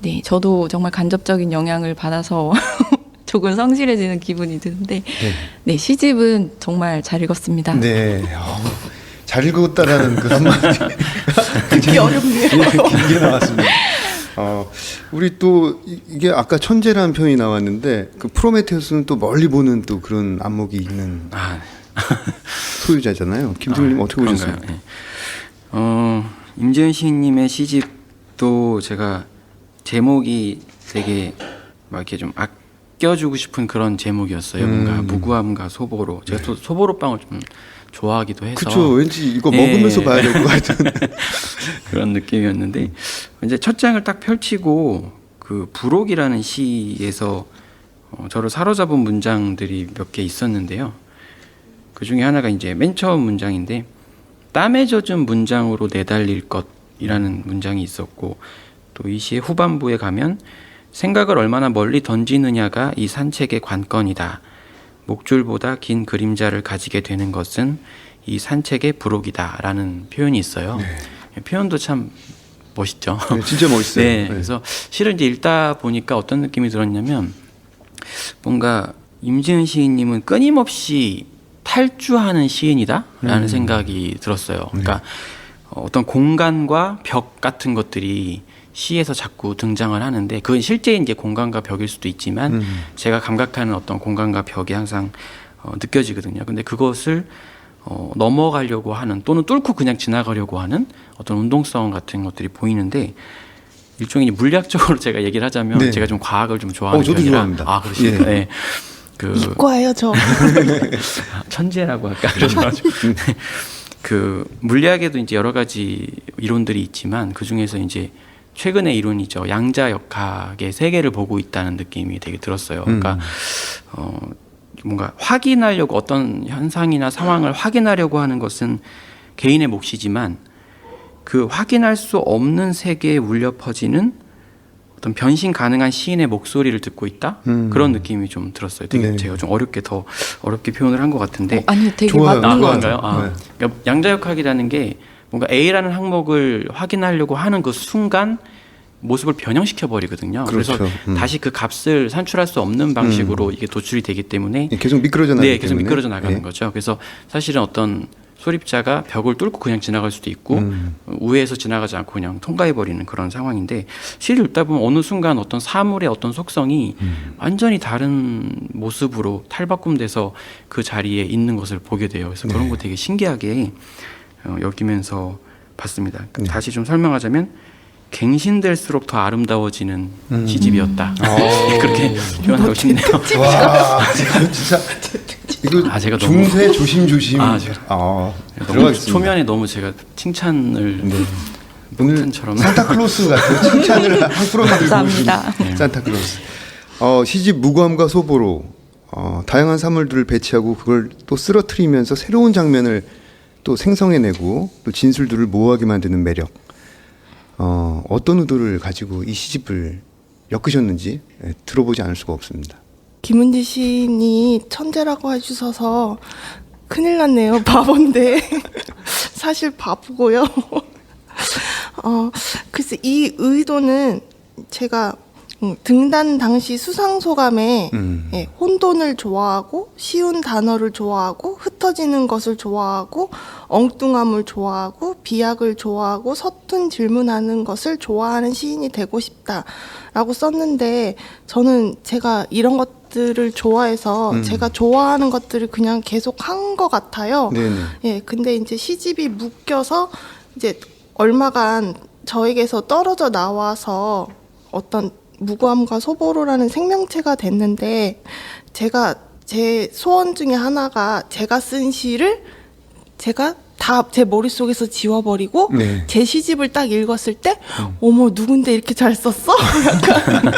네, 저도 정말 간접적인 영향을 받아서 조금 성실해지는 기분이 드는데 네, 시집은 정말 잘 읽었습니다.
네. 잘 읽었다라는 그 한마디 굉장히 어렵네요. 길게 나왔습니다. 우리 또 이게 아까 천재라는 표현이 나왔는데 그 프로메테우스는 또 멀리 보는 또 그런 안목이 있는 소유자잖아요. 김승일님 어떻게 보셨어요?
네. 임지은 시인님의 시집도 제가 제목이 되게 막 이렇게 좀 아껴주고 싶은 그런 제목이었어요. 뭔가 무구함과 소보로. 제가 또 소보로빵을 좀 좋아하기도 해서.
그렇죠. 왠지 이거 먹으면서 봐야 될 것 같은
그런 느낌이었는데 이제 첫 장을 딱 펼치고 그 부록이라는 시에서 저를 사로잡은 문장들이 몇 개 있었는데요. 그 중에 하나가 이제 맨 처음 문장인데 땀에 젖은 문장으로 내달릴 것이라는 문장이 있었고 또 이 시의 후반부에 가면 생각을 얼마나 멀리 던지느냐가 이 산책의 관건이다. 목줄보다 긴 그림자를 가지게 되는 것은 이 산책의 부록이다 라는 표현이 있어요. 네. 표현도 참 멋있죠.
네, 진짜 멋있어요.
네, 그래서 시를 이제 읽다 보니까 어떤 느낌이 들었냐면 뭔가 임지은 시인님은 끊임없이 탈주하는 시인이다라는 생각이 들었어요. 그러니까 어떤 공간과 벽 같은 것들이 시에서 자꾸 등장을 하는데 그건 실제 이제 공간과 벽일 수도 있지만 제가 감각하는 어떤 공간과 벽이 항상 느껴지거든요. 근데 그것을 넘어가려고 하는 또는 뚫고 그냥 지나가려고 하는 어떤 운동성 같은 것들이 보이는데 일종의 물리학적으로 제가 얘기를 하자면
네.
제가 좀 과학을 좀 좋아하는
저도
편이라
좋아합니다.
아 그러시죠.
예.
네. 그
이과예요 저.
천재라고 할까 그러셔가지고 그 물리학에도 이제 여러 가지 이론들이 있지만 그 중에서 이제 최근의 이론이죠. 양자역학의 세계를 보고 있다는 느낌이 되게 들었어요. 그러니까 뭔가 확인하려고 어떤 현상이나 상황을 확인하려고 하는 것은 개인의 몫이지만 그 확인할 수 없는 세계에 울려 퍼지는 어떤 변신 가능한 시인의 목소리를 듣고 있다? 그런 느낌이 좀 들었어요. 되게
네.
제가 좀 어렵게 표현을 한 것 같은데
아니요, 되게
좋아요.
맞는 것
그런가요?
같아요.
네.
그러니까 양자역학이라는 게 뭔가 A라는 항목을 확인하려고 하는 그 순간 모습을 변형시켜 버리거든요.
그렇죠.
그래서 다시 그 값을 산출할 수 없는 방식으로 이게 도출이 되기 때문에
계속 미끄러져 나가는
네, 계속 미끄러져 나가는 거죠. 그래서 사실은 어떤 소립자가 벽을 뚫고 그냥 지나갈 수도 있고 우회해서 지나가지 않고 그냥 통과해 버리는 그런 상황인데 시를 읽다 보면 어느 순간 어떤 사물의 어떤 속성이 완전히 다른 모습으로 탈바꿈돼서 그 자리에 있는 것을 보게 돼요. 그래서 그런 거 되게 신기하게 여기면서 봤습니다. 다시 좀 설명하자면 갱신될수록 더 아름다워지는 시집이었다. 그렇게 표현하고 싶네요.
와, 제가 진짜 이거
제가
중세 조심조심.
너무 초면에 너무 제가 칭찬을
오늘
칭찬처럼.
산타클로스 같은 칭찬을 한 프로만 들고
감사합니다.
오신 산타클로스. 시집 무고함과 소보로 다양한 사물들을 배치하고 그걸 또 쓰러뜨리면서 새로운 장면을 또 생성해내고 또 진술들을 모호하게 만드는 매력. 어떤 의도를 가지고 이 시집을 엮으셨는지 들어보지 않을 수가 없습니다.
김은지 시인이 천재라고 해주셔서 큰일 났네요. 바본데 사실 바보고요. 글쎄 이 의도는 제가 등단 당시 수상소감에 혼돈을 좋아하고 쉬운 단어를 좋아하고 흩어지는 것을 좋아하고 엉뚱함을 좋아하고 비약을 좋아하고 서툰 질문하는 것을 좋아하는 시인이 되고 싶다라고 썼는데 저는 제가 이런 것들을 좋아해서 제가 좋아하는 것들을 그냥 계속 한 것 같아요. 예, 근데 이제 시집이 묶여서 이제 얼마간 저에게서 떨어져 나와서 어떤 무고함과 소보로라는 생명체가 됐는데 제가 제 소원 중에 하나가 제가 쓴 시를 제가 다 제 머릿속에서 지워버리고 제 시집을 딱 읽었을 때 어머 누군데 이렇게 잘 썼어? 약간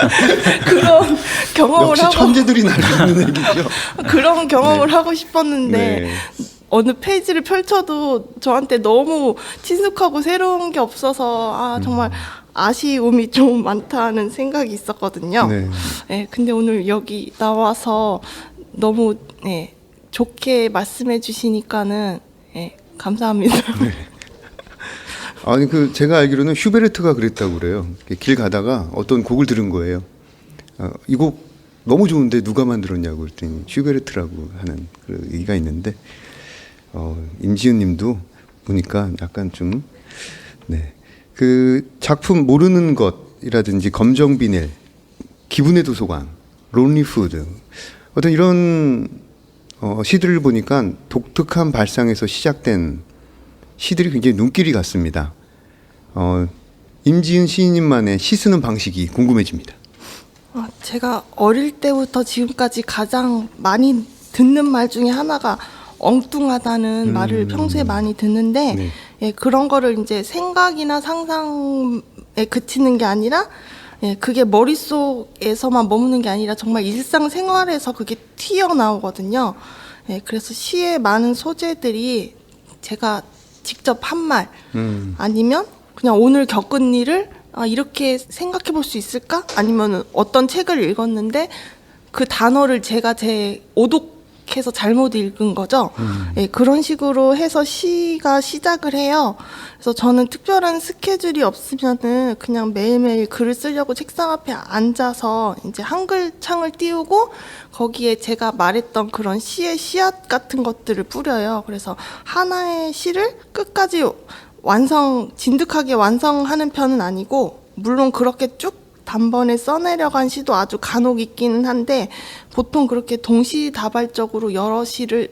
그런 경험을
역시
하고
천재들이 날리는 얘기죠.
그런 경험을 하고 싶었는데 어느 페이지를 펼쳐도 저한테 너무 친숙하고 새로운 게 없어서 정말 아쉬움이 좀 많다는 생각이 있었거든요. 네, 근데 오늘 여기 나와서 너무 좋게 말씀해 주시니까는 감사합니다.
아니 제가 알기로는 슈베르트가 그랬다고 그래요. 길 가다가 어떤 곡을 들은 거예요. 이 곡 너무 좋은데 누가 만들었냐고 그랬더니 슈베르트라고 하는 그 얘기가 있는데 임지은님도 보니까 약간 좀 그 작품 모르는 것이라든지 검정 비닐, 기분의 도서관, 론리 푸드 어떤 이런 시들을 보니까 독특한 발상에서 시작된 시들이 굉장히 눈길이 갔습니다. 임지은 시인님만의 시 쓰는 방식이 궁금해집니다.
제가 어릴 때부터 지금까지 가장 많이 듣는 말 중에 하나가 엉뚱하다는 말을 평소에 많이 듣는데 그런 거를 이제 생각이나 상상에 그치는 게 아니라 그게 머릿속에서만 머무는 게 아니라 정말 일상생활에서 그게 튀어나오거든요. 그래서 시의 많은 소재들이 제가 직접 한 말 아니면 그냥 오늘 겪은 일을 이렇게 생각해 볼 수 있을까? 아니면 어떤 책을 읽었는데 그 단어를 제가 제 오독해서 잘못 읽은 거죠. 그런 식으로 해서 시가 시작을 해요. 그래서 저는 특별한 스케줄이 없으면은 그냥 매일매일 글을 쓰려고 책상 앞에 앉아서 이제 한글 창을 띄우고 거기에 제가 말했던 그런 시의 씨앗 같은 것들을 뿌려요. 그래서 하나의 시를 끝까지 진득하게 완성하는 편은 아니고, 물론 그렇게 쭉 단번에 써내려간 시도 아주 간혹 있기는 한데, 보통 그렇게 동시다발적으로 여러 시를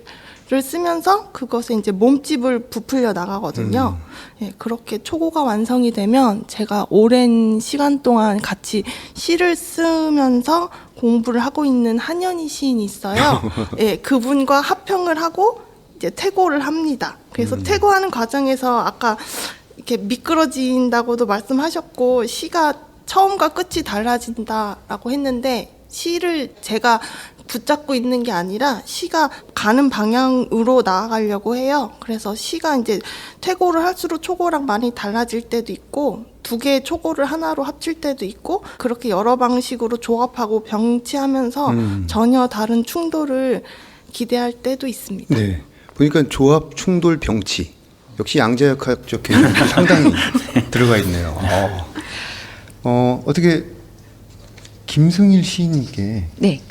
쓰면서 그것에 이제 몸집을 부풀려 나가거든요. 그렇게 초고가 완성이 되면 제가 오랜 시간 동안 같이 시를 쓰면서 공부를 하고 있는 한현희 시인이 있어요. 그분과 합평을 하고 이제 퇴고를 합니다. 그래서 퇴고하는 과정에서 아까 이렇게 미끄러진다고도 말씀하셨고, 시가 처음과 끝이 달라진다라고 했는데, 시를 제가 붙잡고 있는 게 아니라 시가 가는 방향으로 나아가려고 해요. 그래서 시가 이제 퇴고를 할수록 초고랑 많이 달라질 때도 있고, 두 개의 초고를 하나로 합칠 때도 있고, 그렇게 여러 방식으로 조합하고 병치하면서 전혀 다른 충돌을 기대할 때도 있습니다.
네, 보니까 조합, 충돌, 병치 역시 양자역학적 개념이 상당히 들어가 있네요. 어떻게 김승일 시인님께
네.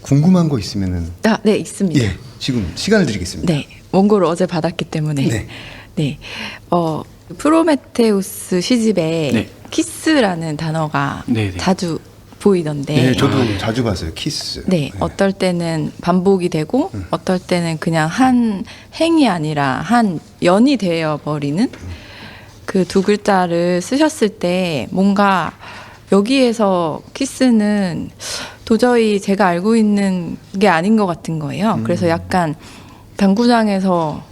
궁금한 거 있으면은
네, 있습니다.
예, 지금 시간을 드리겠습니다.
네. 원고를 어제 받았기 때문에.
네.
네. 프로메테우스 시집에
네.
키스라는 단어가
네, 네.
자주 보이던데.
네, 저도 자주 봤어요. 키스.
네, 어떨 때는 반복이 되고 어떨 때는 그냥 한 행이 아니라 한 연이 되어 버리는 그 두 글자를 쓰셨을 때 뭔가 여기에서 키스는 도저히 제가 알고 있는 게 아닌 것 같은 거예요. 그래서 약간 당구장에서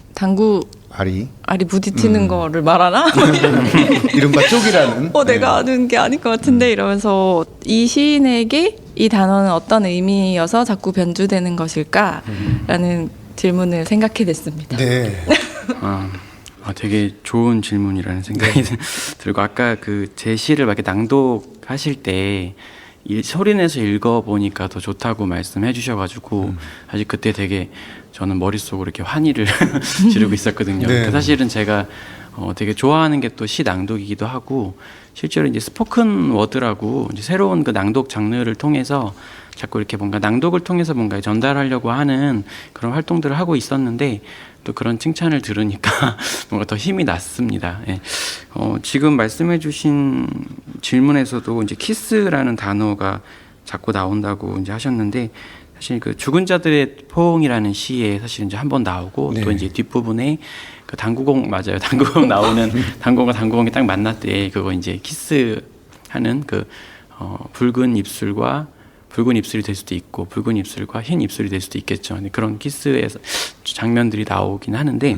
알이 부딪히는 거를 말하나?
이른바 쪽이라는.
내가 아는 게 아닐 것 같은데 이러면서 이 시인에게 이 단어는 어떤 의미여서 자꾸 변주되는 것일까라는 질문을 생각해냈습니다.
네.
되게 좋은 질문이라는 생각이 들고 아까 그 제 시를 막 이렇게 낭독하실 때 소리내서 읽어보니까 더 좋다고 말씀해 주셔가지고 사실 그때 되게 저는 머릿속으로 이렇게 환희를 지르고 있었거든요.
네.
사실은 제가 되게 좋아하는 게 또 시 낭독이기도 하고 실제로 이제 스포큰 워드라고 이제 새로운 그 낭독 장르를 통해서 자꾸 이렇게 뭔가 낭독을 통해서 뭔가 전달하려고 하는 그런 활동들을 하고 있었는데 또 그런 칭찬을 들으니까 뭔가 더 힘이 났습니다. 예. 지금 말씀해주신 질문에서도 이제 키스라는 단어가 자꾸 나온다고 이제 하셨는데 사실 그 죽은 자들의 포옹이라는 시에 사실 이제 한번 나오고
네.
또 이제 뒷부분에 그 당구공 맞아요. 당구공 나오는 당구공과 당구공이 딱 만날 때 그거 이제 키스하는 그 붉은 입술이 될 수도 있고 붉은 입술과 흰 입술이 될 수도 있겠죠. 그런 키스의 장면들이 나오긴 하는데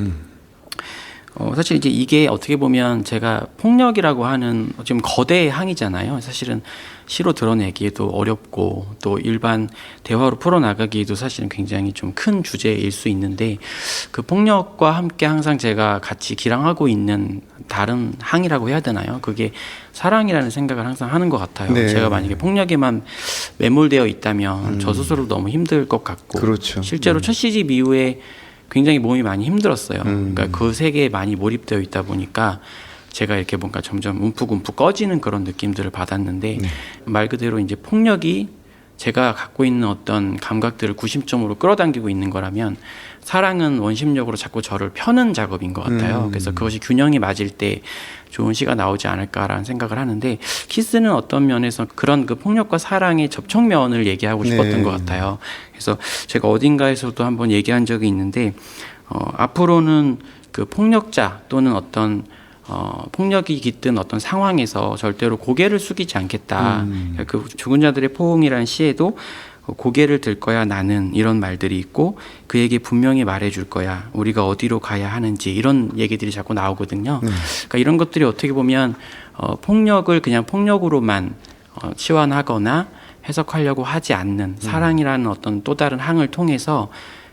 사실 이제 이게 어떻게 보면 제가 폭력이라고 하는 지금 거대의 항이잖아요. 사실은 시로 드러내기에도 어렵고 또 일반 대화로 풀어나가기에도 사실은 굉장히 좀 큰 주제일 수 있는데 그 폭력과 함께 항상 제가 같이 기량하고 있는 다른 항이라고 해야 되나요? 그게 사랑이라는 생각을 항상 하는 것 같아요.
네.
제가 만약에 폭력에만 매몰되어 있다면 저 스스로 너무 힘들 것 같고
그렇죠.
실제로 첫 시집 이후에 굉장히 몸이 많이 힘들었어요. 그러니까 그 세계에 많이 몰입되어 있다 보니까 제가 이렇게 뭔가 점점 움푹움푹 꺼지는 그런 느낌들을 받았는데 말 그대로 이제 폭력이 제가 갖고 있는 어떤 감각들을 구심점으로 끌어당기고 있는 거라면 사랑은 원심력으로 자꾸 저를 펴는 작업인 것 같아요. 그래서 그것이 균형이 맞을 때 좋은 시가 나오지 않을까라는 생각을 하는데 키스는 어떤 면에서 그런 그 폭력과 사랑의 접촉면을 얘기하고 싶었던
네.
것 같아요. 그래서 제가 어딘가에서도 한번 얘기한 적이 있는데 앞으로는 그 폭력자 또는 어떤 폭력이 깃든 어떤 상황에서 절대로 고개를 숙이지 않겠다. 그 죽은 자들의 포옹이라는 시에도 고개를 들 거야 나는 이런 말들이 있고 그에게 분명히 말해줄 거야 우리가 어디로 가야 하는지 이런 얘기들이 자꾸 나오거든요. 그러니까 이런 것들이 어떻게 보면 폭력을 그냥 폭력으로만 치환하거나 해석하려고 하지 않는 사랑이라는 어떤 또 다른 항을 통해서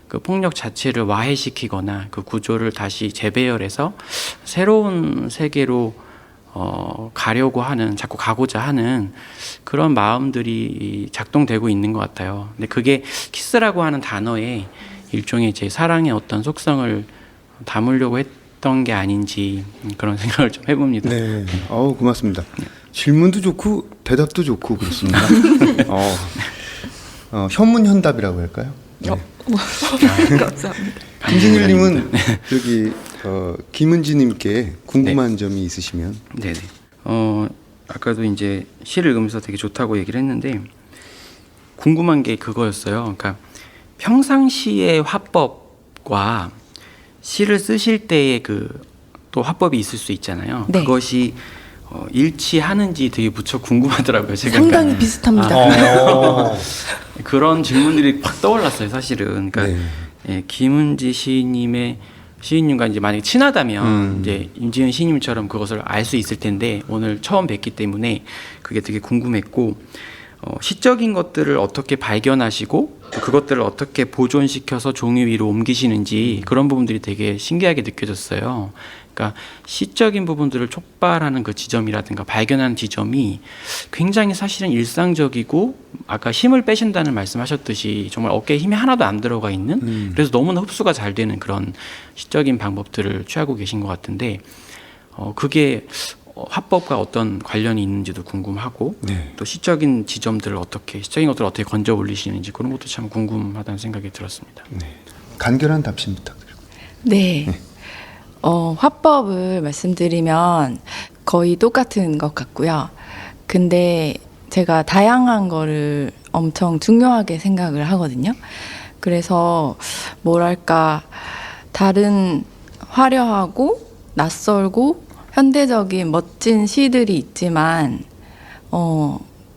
그 폭력 자체를 와해시키거나 그 구조를 다시 재배열해서 새로운 세계로 가려고 하는 자꾸 가고자 하는 그런 마음들이 작동되고 있는 것 같아요. 근데 그게 키스라고 하는 단어에 일종의 제 사랑의 어떤 속성을 담으려고 했던 게 아닌지 그런 생각을 좀 해봅니다.
네. 고맙습니다. 질문도 좋고 대답도 좋고 그렇습니다. 현문현답이라고 할까요? 네.
감사합니다.
김승일님은 여기 김은지님께 궁금한 점이 있으시면.
네네. 아까도 이제 시를 읽으면서 되게 좋다고 얘기를 했는데 궁금한 게 그거였어요. 그러니까 평상시의 화법과 시를 쓰실 때의 그 또 화법이 있을 수 있잖아요.
네.
그것이 일치하는지 되게 무척 궁금하더라고요. 제가
상당히 비슷합니다.
그런 질문들이 확 떠올랐어요. 사실은. 그러니까 예, 김은지 시인님과 이제 만약에 친하다면 이제 임지은 시인님처럼 그것을 알 수 있을 텐데 오늘 처음 뵙기 때문에 그게 되게 궁금했고 시적인 것들을 어떻게 발견하시고 또 그것들을 어떻게 보존시켜서 종이 위로 옮기시는지 그런 부분들이 되게 신기하게 느껴졌어요. 그러니까 시적인 부분들을 촉발하는 그 지점이라든가 발견하는 지점이 굉장히 사실은 일상적이고 아까 힘을 빼신다는 말씀하셨듯이 정말 어깨에 힘이 하나도 안 들어가 있는 그래서 너무나 흡수가 잘 되는 그런 시적인 방법들을 취하고 계신 것 같은데 그게 화법과 어떤 관련이 있는지도 궁금하고
네.
또 시적인 지점들을 시적인 것들을 어떻게 건져 올리시는지 그런 것도 참 궁금하다는 생각이 들었습니다.
네. 간결한 답신 부탁드립니다.
네. 화법을 말씀드리면 거의 똑같은 것 같고요. 근데 제가 다양한 거를 엄청 중요하게 생각을 하거든요. 그래서 뭐랄까 다른 화려하고 낯설고 현대적인 멋진 시들이 있지만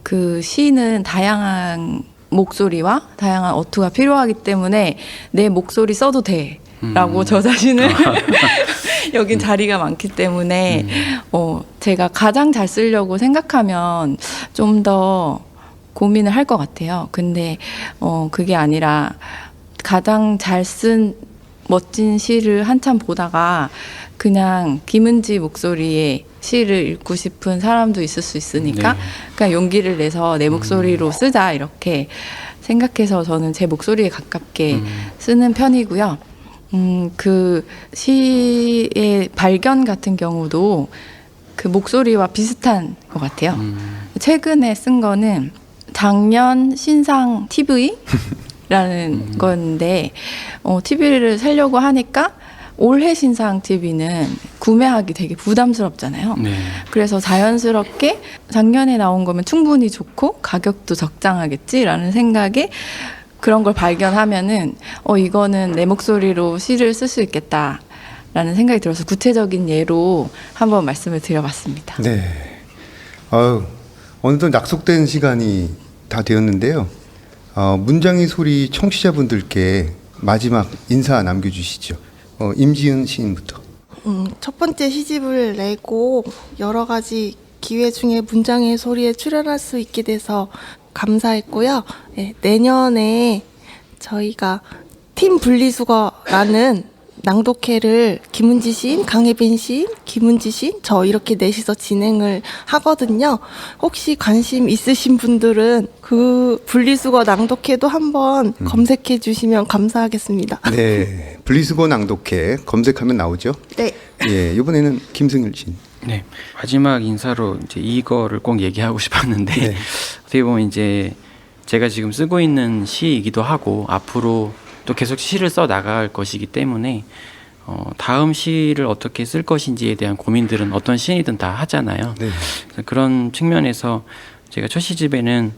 그 시는 다양한 목소리와 다양한 어투가 필요하기 때문에 내 목소리 써도 돼 라고 저 자신을 여긴 자리가 많기 때문에 제가 가장 잘 쓰려고 생각하면 좀 더 고민을 할 것 같아요. 근데 그게 아니라 가장 잘 쓴 멋진 시를 한참 보다가 그냥 김은지 목소리의 시를 읽고 싶은 사람도 있을 수 있으니까
네.
그냥 용기를 내서 내 목소리로 쓰자 이렇게 생각해서 저는 제 목소리에 가깝게 쓰는 편이고요. 그 시의 발견 같은 경우도 그 목소리와 비슷한 것 같아요. 최근에 쓴 거는 작년 신상 TV라는 건데 TV를 사려고 하니까 올해 신상 TV는 구매하기 되게 부담스럽잖아요.
네.
그래서 자연스럽게 작년에 나온 거면 충분히 좋고 가격도 적당하겠지라는 생각에 그런 걸 발견하면은 이거는 내 목소리로 시를 쓸 수 있겠다라는 생각이 들어서 구체적인 예로 한번 말씀을 드려봤습니다.
네. 어느덧 약속된 시간이 다 되었는데요. 문장의 소리 청취자분들께 마지막 인사 남겨주시죠. 임지은 시인부터.
첫 번째 시집을 내고 여러 가지 기회 중에 문장의 소리에 출연할 수 있게 돼서 감사했고요. 네, 내년에 저희가 팀 분리수거라는 낭독회를 김은지 시인, 강혜빈 시인, 김은지 시인, 저 이렇게 넷이서 진행을 하거든요. 혹시 관심 있으신 분들은 그 분리수거 낭독회도 한번 검색해 주시면 감사하겠습니다.
네, 분리수거 낭독회 검색하면 나오죠.
네.
예, 이번에는 김승일 시인.
네. 마지막 인사로 이제 이거를 꼭 얘기하고 싶었는데
네.
어떻게 보면 이제 제가 지금 쓰고 있는 시이기도 하고 앞으로 또 계속 시를 써 나갈 것이기 때문에 다음 시를 어떻게 쓸 것인지에 대한 고민들은 어떤 시인이든 다 하잖아요.
네.
그래서 그런 측면에서 제가 첫 시집에는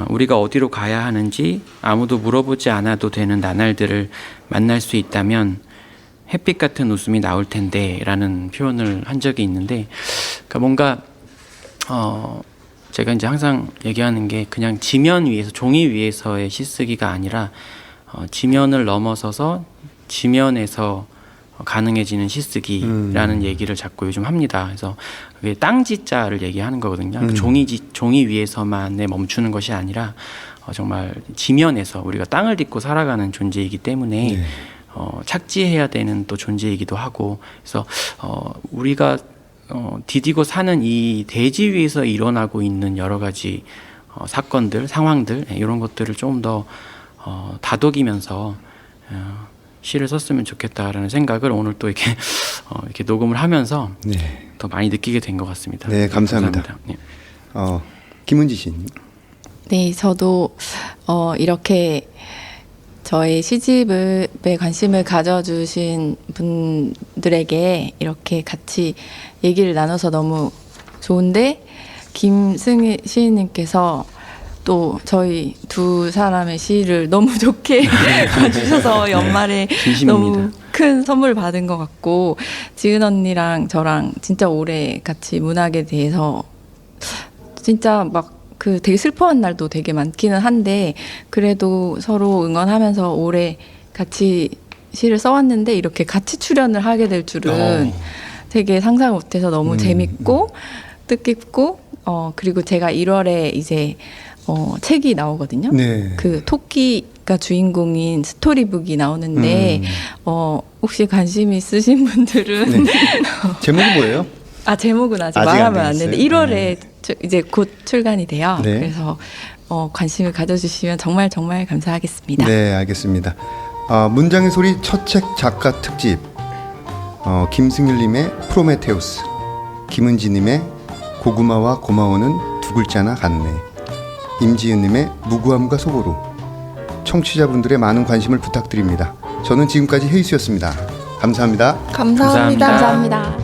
우리가 어디로 가야 하는지 아무도 물어보지 않아도 되는 나날들을 만날 수 있다면 햇빛 같은 웃음이 나올 텐데 라는 표현을 한 적이 있는데 그러니까 뭔가 제가 이제 항상 얘기하는 게 그냥 지면 위에서 종이 위에서의 시쓰기가 아니라 지면을 넘어서서 지면에서 가능해지는 시쓰기라는 얘기를 자꾸 요즘 합니다. 그래서 그게 땅지자를 얘기하는 거거든요. 그 종이 위에서만에 멈추는 것이 아니라 정말 지면에서 우리가 땅을 딛고 살아가는 존재이기 때문에
네.
착지해야 되는 또 존재이기도 하고 그래서 우리가 디디고 사는 이 대지 위에서 일어나고 있는 여러 가지 사건들, 상황들 이런 것들을 좀 더 다독이면서 시를 썼으면 좋겠다라는 생각을 오늘 또 이렇게 이렇게 녹음을 하면서
네.
더 많이 느끼게 된 것 같습니다.
네, 감사합니다.
네.
김은지 시인.
네, 저도 이렇게 저의 시집에 관심을 가져주신 분들에게 이렇게 같이 얘기를 나눠서 너무 좋은데 김승희 시인님께서 또 저희 두 사람의 시를 너무 좋게 봐주셔서 연말에
진심입니다.
너무 큰 선물 받은 것 같고 지은 언니랑 저랑 진짜 오래 같이 문학에 대해서 진짜 막 그 되게 슬퍼한 날도 되게 많기는 한데 그래도 서로 응원하면서 오래 같이 시를 써왔는데 이렇게 같이 출연을 하게 될 줄은 되게 상상 못해서 너무 재밌고 뜻깊고 그리고 제가 1월에 이제 책이 나오거든요.
네.
그 토끼가 주인공인 스토리북이 나오는데 혹시 관심 있으신 분들은
네. 제목이 뭐예요?
제목은 아직
아직
말하면
안
안 되는데
되겠어요?
1월에 이제 곧 출간이 돼요.
네.
그래서 관심을 가져주시면 정말 정말 감사하겠습니다.
네, 알겠습니다. 문장의 소리 첫 책 작가 특집, 김승일님의 프로메테우스, 김은지님의 고구마와 고마워는 두 글자나 같네, 임지은님의 무구함과 소보루. 청취자분들의 많은 관심을 부탁드립니다. 저는 지금까지 헤이스였습니다. 감사합니다.
감사합니다.
감사합니다.
감사합니다.